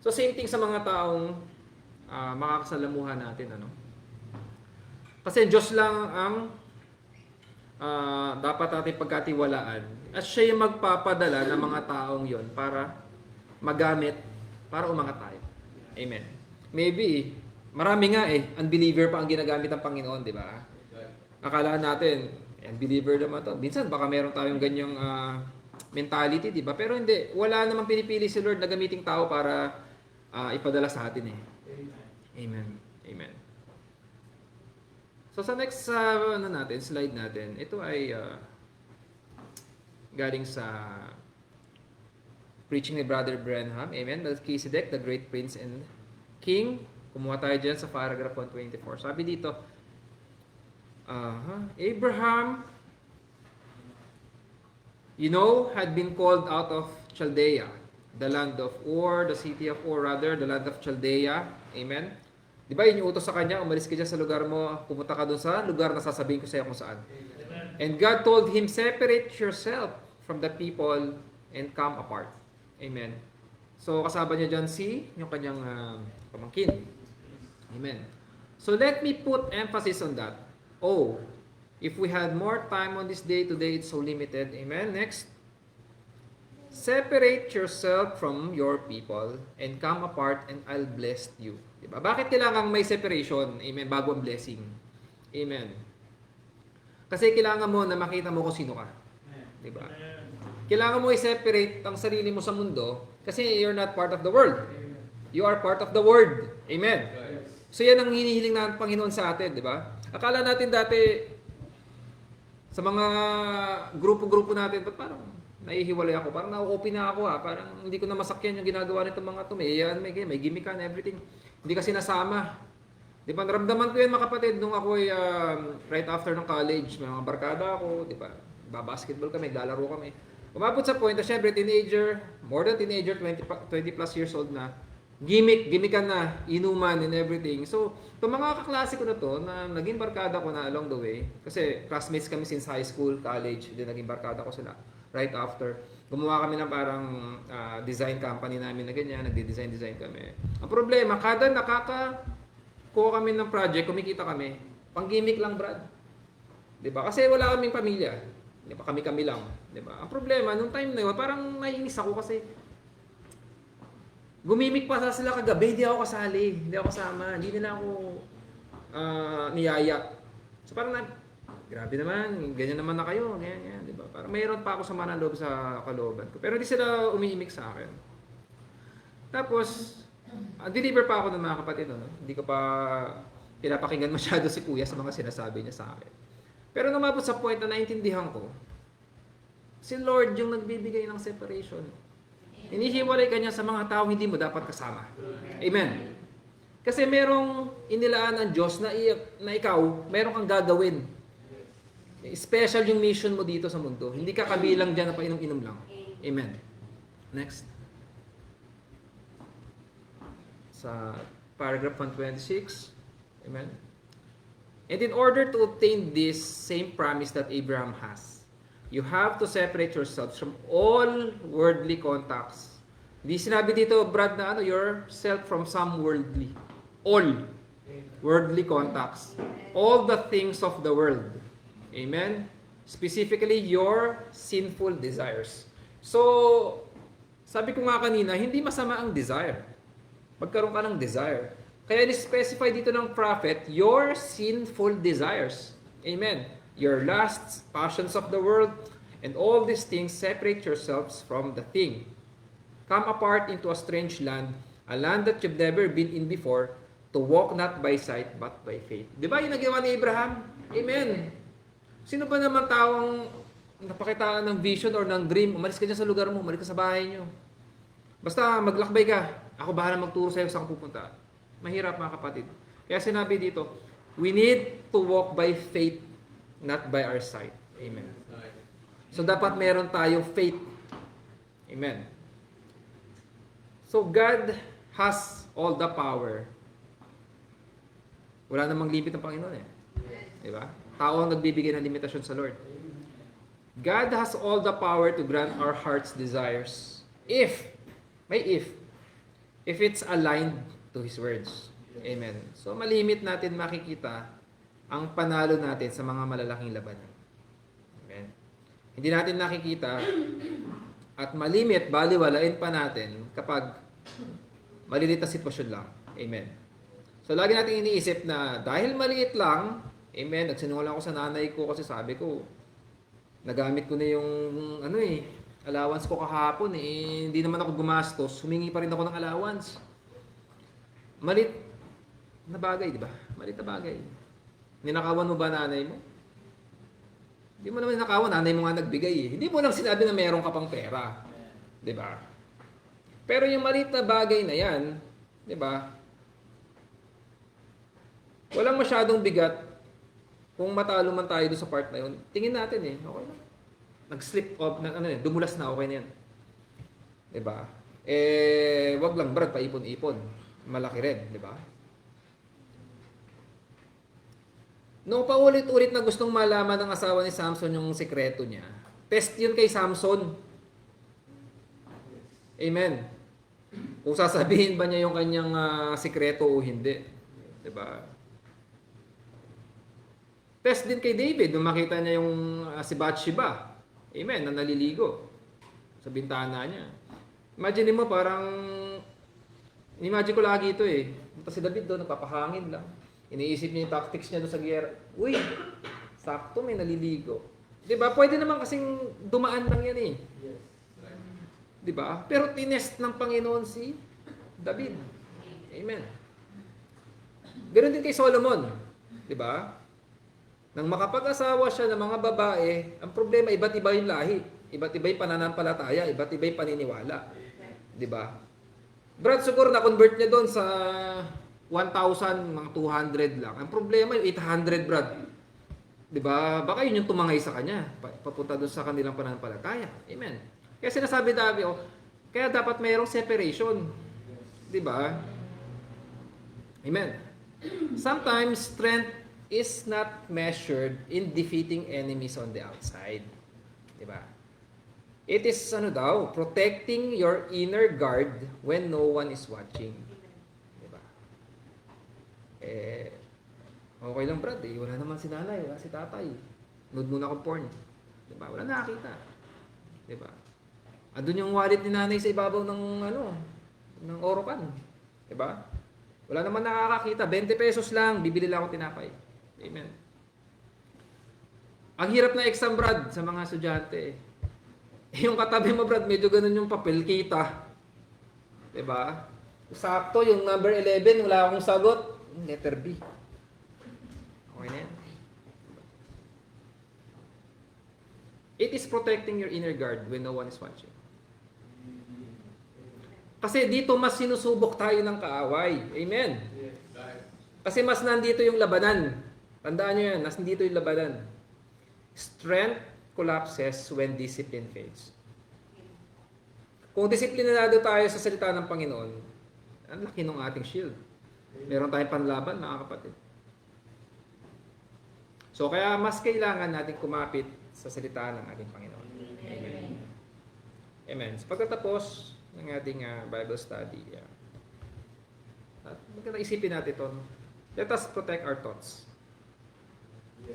So same thing sa mga taong makakasalamuhan natin. Kasi Diyos lang ang dapat natin pagkatiwalaan. At siya yung magpapadala ng mga taong yon para magamit, para umangat tayo. Amen. Maybe, marami nga unbeliever pa ang ginagamit ng Panginoon, di ba? Akala natin, unbeliever naman to. Minsan, baka meron tayong ganyang mentality, di ba? Pero hindi, wala namang pinipili si Lord na gamiting tao para ipadala sa atin Amen. Amen. So sa next slide natin, ito ay galing sa preaching ni Brother Branham. Amen. Melchizedek, the great prince and king. Kumuha tayo dyan sa paragraph 124. Sabi dito, Abraham, had been called out of Chaldea, the land of Ur, the city of Ur rather, the land of Chaldea. Amen. Di ba yun yung utos sa kanya, umalis ka dyan sa lugar mo, pumunta ka dun sa lugar na sasabihin ko sa iyo kung saan. And God told him, separate yourself from the people and come apart. Amen. So kasama niya dyan yung kanyang pamangkin. Amen. So let me put emphasis on that. Oh, if we had more time on this day, today it's so limited. Amen. Next. Separate yourself from your people and come apart and I'll bless you. Diba? Bakit kailangan may separation? Amen. Bago ang blessing. Amen. Kasi kailangan mo na makita mo kung sino ka. Diba? Kailangan mo i-separate ang sarili mo sa mundo kasi you're not part of the world. You are part of the Word. Amen. So yan ang hinihiling ng Panginoon sa atin. Diba? Akala natin dati sa mga grupo-grupo natin, parang nahihiwalay ako. Parang na-open na ako Parang hindi ko na masakyan yung ginagawa nitong mga to. May gimmick and everything. Hindi kasi nasama. Di ba? Naramdaman ko yan mga kapatid nung ako right after ng college. May mga barkada ako. Di ba? Basketball kami, lalaro kami. Umabot sa point na syempre teenager, more than teenager, 20 plus years old na. Gimmickan na, inuman and everything. So, itong mga kaklase ko na to, na naging barkada ko na along the way, kasi classmates kami since high school, college, then naging barkada ko sila right after. Gumawa kami ng parang design company namin na ganyan, nagde-design kami. Ang problema, kada kuha kami ng project, kumikita kami, pang-gimmick lang, Brad. 'Di ba? Kasi wala kaming pamilya. 'Di ba? Kami lang, 'di ba? Ang problema nung time na 'yon, parang naiinis ako kasi gumimik pa sila kagabi, hindi ako kasali, hindi ako kasama, hindi nila ako niyaya. So parang grabe naman, ganyan naman na kayo, ganyan, 'di ba? Parang mayroon pa ako sa manaloob sa kalooban ko. Pero hindi sila umiimik sa akin. Tapos deliver pa ako ng mga kapatid, no? Hindi ko pa pinapakinggan masyado si Kuya sa mga sinasabi niya sa akin. Pero numabot sa point na naintindihan ko, si Lord yung nagbibigay ng separation. Inihiwalay ka niya sa mga tao hindi mo dapat kasama. Amen. Kasi merong inilaan ng Diyos na ikaw, meron kang gagawin. Special yung mission mo dito sa mundo. Hindi ka kabilang dyan na painom-inom lang. Amen. Next. Sa paragraph 126. Amen. And in order to obtain this same promise that Abraham has, you have to separate yourselves from all worldly contacts. Di sinabi dito, Brad, na yourself from some worldly. All worldly contacts. All the things of the world. Amen? Specifically, your sinful desires. So, sabi ko nga kanina, hindi masama ang desire. Magkaroon ka ng desire. Kaya ni-specify dito ng prophet, your sinful desires. Amen? Your lusts, passions of the world, and all these things, separate yourselves from the thing. Come apart into a strange land, a land that you've never been in before, to walk not by sight, but by faith. Di ba yung nagawa ni Abraham? Amen. Sino ba naman taong napakitaan ng vision or ng dream? Umalis ka dyan sa lugar mo, umalis ka sa bahay nyo. Basta maglakbay ka. Ako bahala magturo sa'yo saan pupunta. Mahirap mga kapatid. Kaya sinabi dito, we need to walk by faith, not by our sight. Amen. So dapat meron tayo faith. Amen. So God has all the power. Wala namang limit ng Panginoon eh. Diba? Tao ang nagbibigay ng limitasyon sa Lord. God has all the power to grant our heart's desires. If it's aligned to His words. Amen. So malimit natin makikita ang panalo natin sa mga malalaking labanan. Amen. Hindi natin nakikita at malimit, baliwalain pa natin kapag malilit na sitwasyon lang. Amen. So lagi natin iniisip na dahil maliit lang, amen, nagsinungaling ako sa nanay ko kasi sabi ko, nagamit ko na yung allowance ko kahapon hindi naman ako gumastos, humingi pa rin ako ng allowance. Malit na bagay, di ba? Malit na bagay. Ninakawan mo ba nanay mo? Hindi mo naman ninakawan, nanay mo nga nagbigay eh. Hindi mo lang sinabi na meron ka pang pera. Di ba? Pero yung malit na bagay na yan, di ba? Walang masyadong bigat kung matalo man tayo doon sa part na yun. Tingin natin eh, okay lang. Nag-slip off, dumulas na, okay na yan. Di ba? Wag lang Brad, paipon-ipon. Malaki rin, di ba? Nung paulit-ulit na gustong malaman ng asawa ni Samson yung sekreto niya, test yun kay Samson. Amen. Kung sasabihin ba niya yung kanyang sekreto o hindi. Di ba? Test din kay David nung makita niya yung si Bathsheba. Amen, na naliligo sa bintana niya. Imagine mo parang, imagine ko lagi ito eh. Punta si David doon, nagpapahangin lang. Iniisip niya yung tactics niya doon sa giyera. Uy, sakto may naliligo. Diba? Pwede naman kasing dumaan lang yan eh. Diba? Pero tinest ng Panginoon si David. Amen. Ganoon din kay Solomon. Diba? Nang makapag-asawa siya ng mga babae, ang problema, iba't iba yung lahi. Iba't iba yung pananampalataya, iba't iba yung paniniwala. Diba? Brad, siguro na-convert niya doon sa 1,000, mga 200 lang. Ang problema yung 800, Brad. Diba? Baka yun yung tumangay sa kanya. Papunta doon sa kanilang pananampalataya. Amen. Kaya sinasabi kaya dapat mayroong separation. Di ba? Amen. Sometimes strength is not measured in defeating enemies on the outside. Di ba? It is protecting your inner guard when no one is watching. Di ba? Okay lang Brad, wala naman si nanay, wala si tatay. Nood muna akong porn. Di ba? Wala nakakita. Di ba? Andun yung wallet ni nanay sa ibabaw ng Orocan. Di ba? Wala naman nakakakita. 20 pesos lang, bibili lang ako tinapay. Amen. Ang hirap na exam, Brad, sa mga estudyante. Yung katabi mo, Brad, medyo ganun yung papel, kita. Diba? Sakto, yung number 11, wala akong sagot. Letter B. Okay na yan. It is protecting your inner guard when no one is watching. Kasi dito mas sinusubok tayo ng kaaway. Amen. Kasi mas nandito yung labanan. Tandaan nyo yan, mas nandito yung labanan. Strength collapses when discipline fades. Kung disiplinado tayo sa salita ng Panginoon, ang laki ng ating shield. Meron tayong panlaban, mga kapatid. So kaya mas kailangan natin kumapit sa salita ng ating Panginoon. Amen. Amen. So pagkatapos ng ating Bible study, at maganda isipin natin ito. Let us protect our thoughts.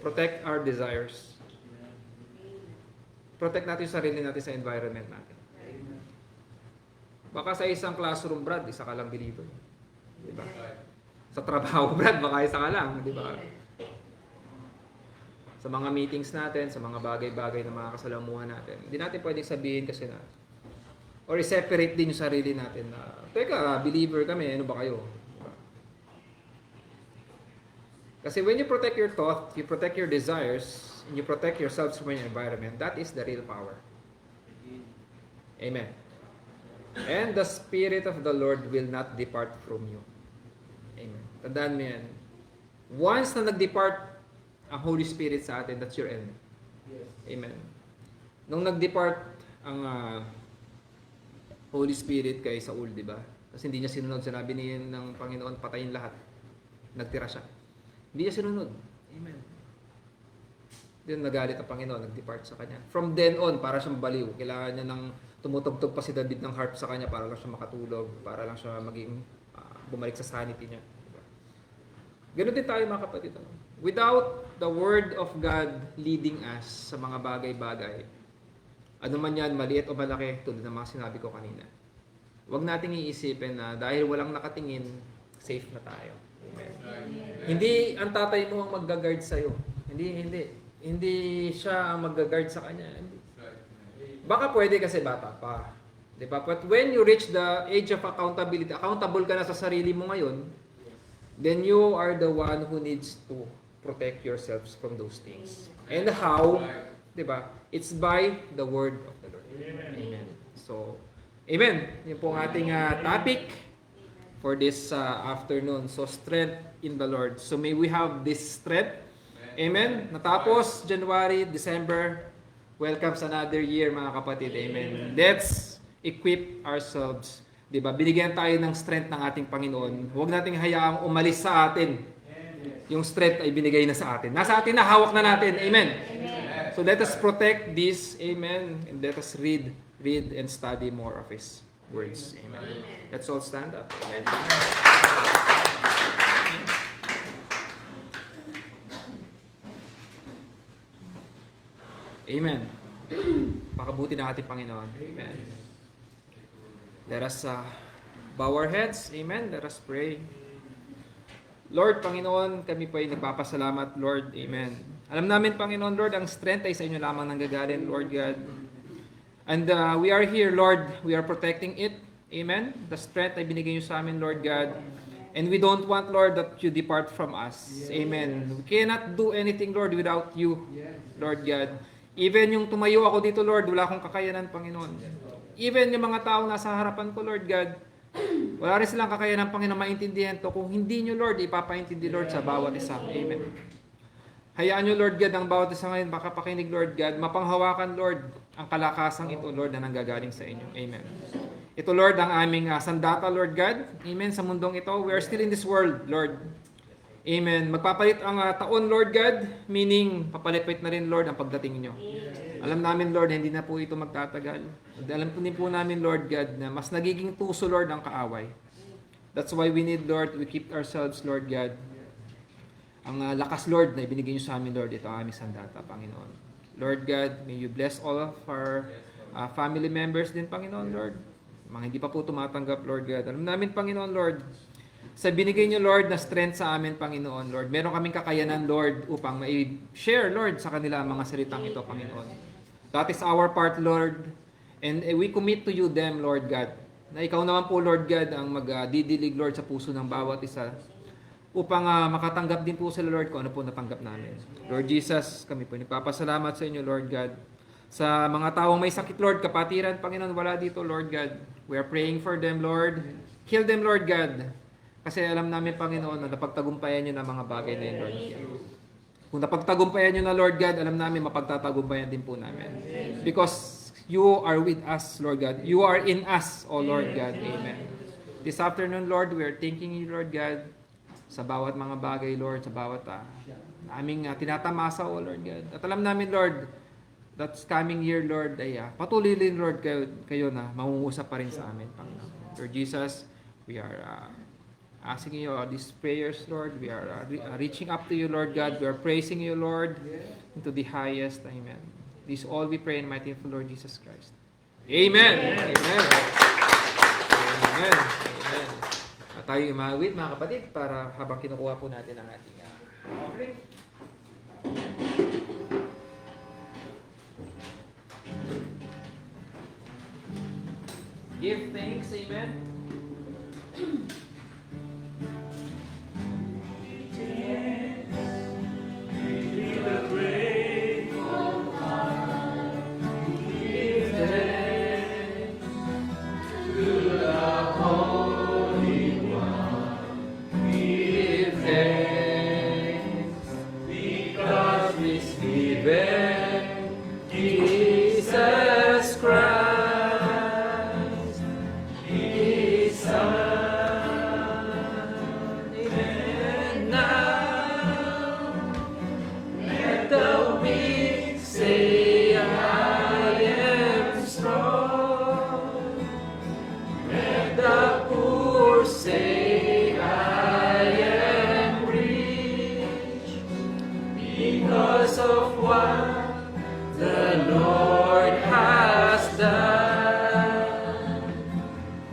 Protect our desires. Protect natin yung sarili natin sa environment natin. Baka sa isang classroom, Brad, isa ka lang believer. Diba? Sa trabaho, Brad, baka isa ka lang. Diba? Sa mga meetings natin, sa mga bagay-bagay na mga kasalamuhan natin, hindi natin pwedeng sabihin kasi na, or i-separate din yung sarili natin na, teka, believer kami, ano ba kayo? Diba? Kasi when you protect your thought, you protect your desires, and you protect yourselves from your environment, that is the real power. Amen. And the Spirit of the Lord will not depart from you. Amen. Tandaan mo yan. Once na nag-depart ang Holy Spirit sa atin, that's your enemy. Amen. Nung nag-depart ang Holy Spirit kay Saul, di ba? Kasi hindi niya sinunod. Sinabi niya ng Panginoon, patayin lahat. Nagtira siya. Hindi niya sinunod. Amen. Then nagalit ang Panginoon, nag-depart sa kanya. From then on, para siyang baliw. Kailangan niya ng tumutugtog pa si David ng harp sa kanya para lang siya makatulog, para lang siya maging bumalik sa sanity niya. Diba? Ganun din tayo mga kapatid. Without the Word of God leading us sa mga bagay-bagay, ano man yan, maliit o malaki, tulad ng mga sinabi ko kanina, huwag nating iisipin na dahil walang nakatingin, safe na tayo. Amen. Hindi ang tatay mo ang mag-guard sa'yo. Hindi siya ang mag-guard sa kanya. Baka pwede kasi bata pa. Diba? But when you reach the age of accountability, accountable ka na sa sarili mo ngayon, then you are the one who needs to protect yourselves from those things. And how? Diba? It's by the word of the Lord. Amen. So, amen. Yun po ang ating topic for this afternoon. So, strength in the Lord. So, may we have this strength. Amen. Natapos January, December, welcome sa another year mga kapatid. Amen. Let's equip ourselves. Diba? Binigyan tayo ng strength ng ating Panginoon. Huwag nating hayaang umalis sa atin. Yung strength ay binigay na sa atin. Nasa atin na, hawak na natin. Amen. So let us protect this. Amen. And let us read and study more of His words. Amen. Let's all stand up. Amen. Amen. Pakabuti ng ating Panginoon. Amen. Let us bow our heads. Amen. Let us pray. Lord, Panginoon, kami po ay nagpapasalamat, Lord. Amen. Alam namin, Panginoon, Lord, ang strength ay sa inyo lamang nanggagaling, Lord God. And we are here, Lord. We are protecting it. Amen. The strength ay binigay niyo sa amin, Lord God. And we don't want, Lord, that you depart from us. Amen. We cannot do anything, Lord, without you, Lord God. Even yung tumayo ako dito, Lord, wala akong kakayanan, Panginoon. Even yung mga taong nasa harapan ko, Lord God, wala rin silang kakayanan, Panginoon, maintindihan to. Kung hindi nyo, Lord, ipapaintindi, Lord, sa bawat isa. Amen. Hayaan nyo, Lord God, ang bawat isa ngayon, makapakinig, Lord God, mapanghawakan, Lord, ang kalakasang ito, Lord, na nanggagaling sa inyo. Amen. Ito, Lord, ang aming sandata, Lord God. Amen. Sa mundong ito, we are still in this world, Lord. Amen. Magpapalit ang taon, Lord God, meaning papalit-palit na rin, Lord, ang pagdating niyo. Alam namin, Lord, hindi na po ito magtatagal. Alam po din po namin, Lord God, na mas nagiging tuso, Lord, ang kaaway. That's why we need, Lord, we keep ourselves, Lord God. Ang lakas, Lord, na ibinigay niyo sa amin, Lord, ito ang aming sandata, Panginoon. Lord God, may you bless all of our family members din, Panginoon, Lord. Mga hindi pa po tumatanggap, Lord God. Alam namin, Panginoon, Lord, sa binigay niyo, Lord, na strength sa amin, Panginoon, Lord. Meron kaming kakayanan, Lord, upang ma-share, Lord, sa kanila ang mga salitang ito, Panginoon. That is our part, Lord. And we commit to you them, Lord God. Na ikaw naman po, Lord God, ang magdidilig, Lord, sa puso ng bawat isa upang makatanggap din po sila, Lord, kung ano po natanggap namin. Lord Jesus, kami po nagpapasalamat sa inyo, Lord God. Sa mga taong may sakit, Lord, kapatiran, Panginoon, wala dito, Lord God. We are praying for them, Lord. Heal them, Lord God. Kasi alam namin, Panginoon, na napagtagumpayan nyo na mga bagay na yun, Lord God. Kung napagtagumpayan nyo na, Lord God, alam namin, mapagtatagumpayan din po namin. Because you are with us, Lord God. You are in us, O Lord God. Amen. This afternoon, Lord, we are thanking you, Lord God, sa bawat mga bagay, Lord, sa bawat aming tinatamasa, O Lord God. At alam namin, Lord, that's coming year, Lord, ay patuloy din, Lord, kayo na mangungusap pa rin sa amin, Panginoon. Lord Jesus, we are asking you these prayers, Lord. We are reaching up to you, Lord God. We are praising you, Lord, into the highest. Amen. This all we pray in the mighty name of Lord Jesus Christ. Amen. Amen. Amen. Amen. Tayo umawit, mga kapatid, para habang kinukuha po natin ang ating offering. Give thanks, amen. Jesus Christ, His Son. Amen. Now, let the weak say, I am strong. Let the poor say, I am rich, because of what the Lord has done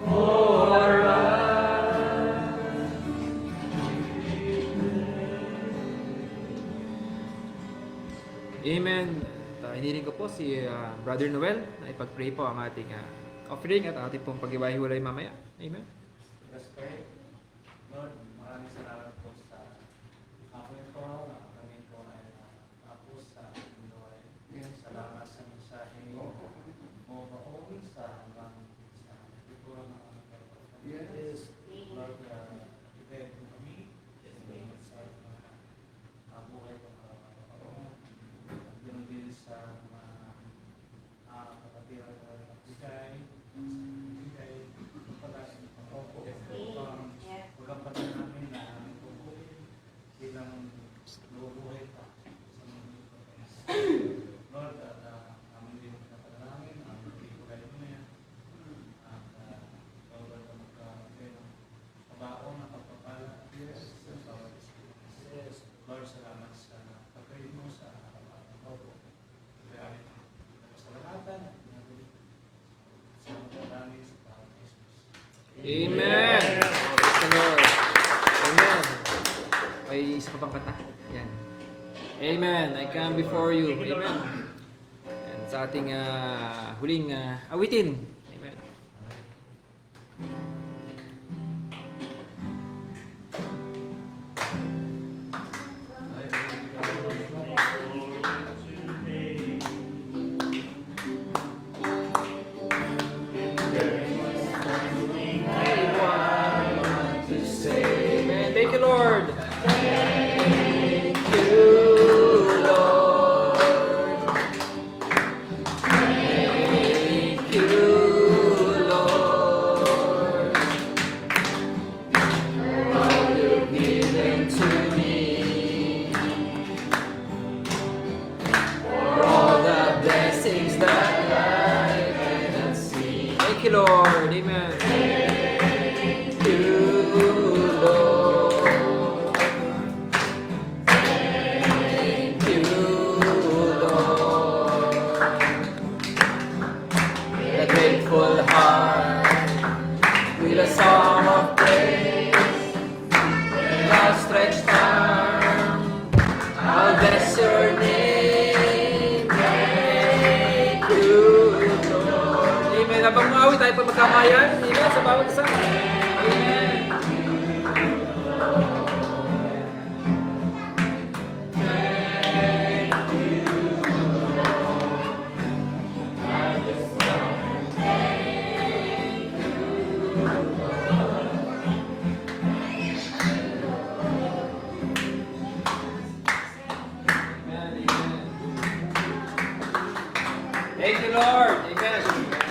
for us. Amen. Hiniling ko po si Brother Noel na ipag-pray po ang ating offering at ating pong pag-iwahiwalay mamaya. Amen. Let's pray. Lord, maraming salamat po sa hapon ito. Kami po ay tapos sa mundo ay salamat sa mensahe mo. Mo maoon sa hanggang sa kultura ng aming kapatid. Yes. Lord, ibigay po kami sa buhay ko araw-araw. Yun din sa mga kapatiran ko ng bigay. Bigay pagpalasin ng Panginoon. Pagkampatan namin na aming tubuhin bilang lubuhay pa sa mundo ito. Lord, at aming din napanalangin, aming ibigay mo na yan. At Lord, at magkakapin ng kabaong na pagpapala sa bawat Yes. Lord, salamat sa pagkain mo sa araw-araw. Kaya salamatan at sa mga sa tawag ni Jesus. Amen. Praise the Lord. Amen. May isa pa bang kanta? Yan. Amen. I come before you. Amen. And sa ating huling awitin. Amen. Amen. Thank you, Lord. Thank you, Lord. Thank you, Lord. kamayan. Amen. Sa bawat isa. Amen. Thank you, Lord. Amen.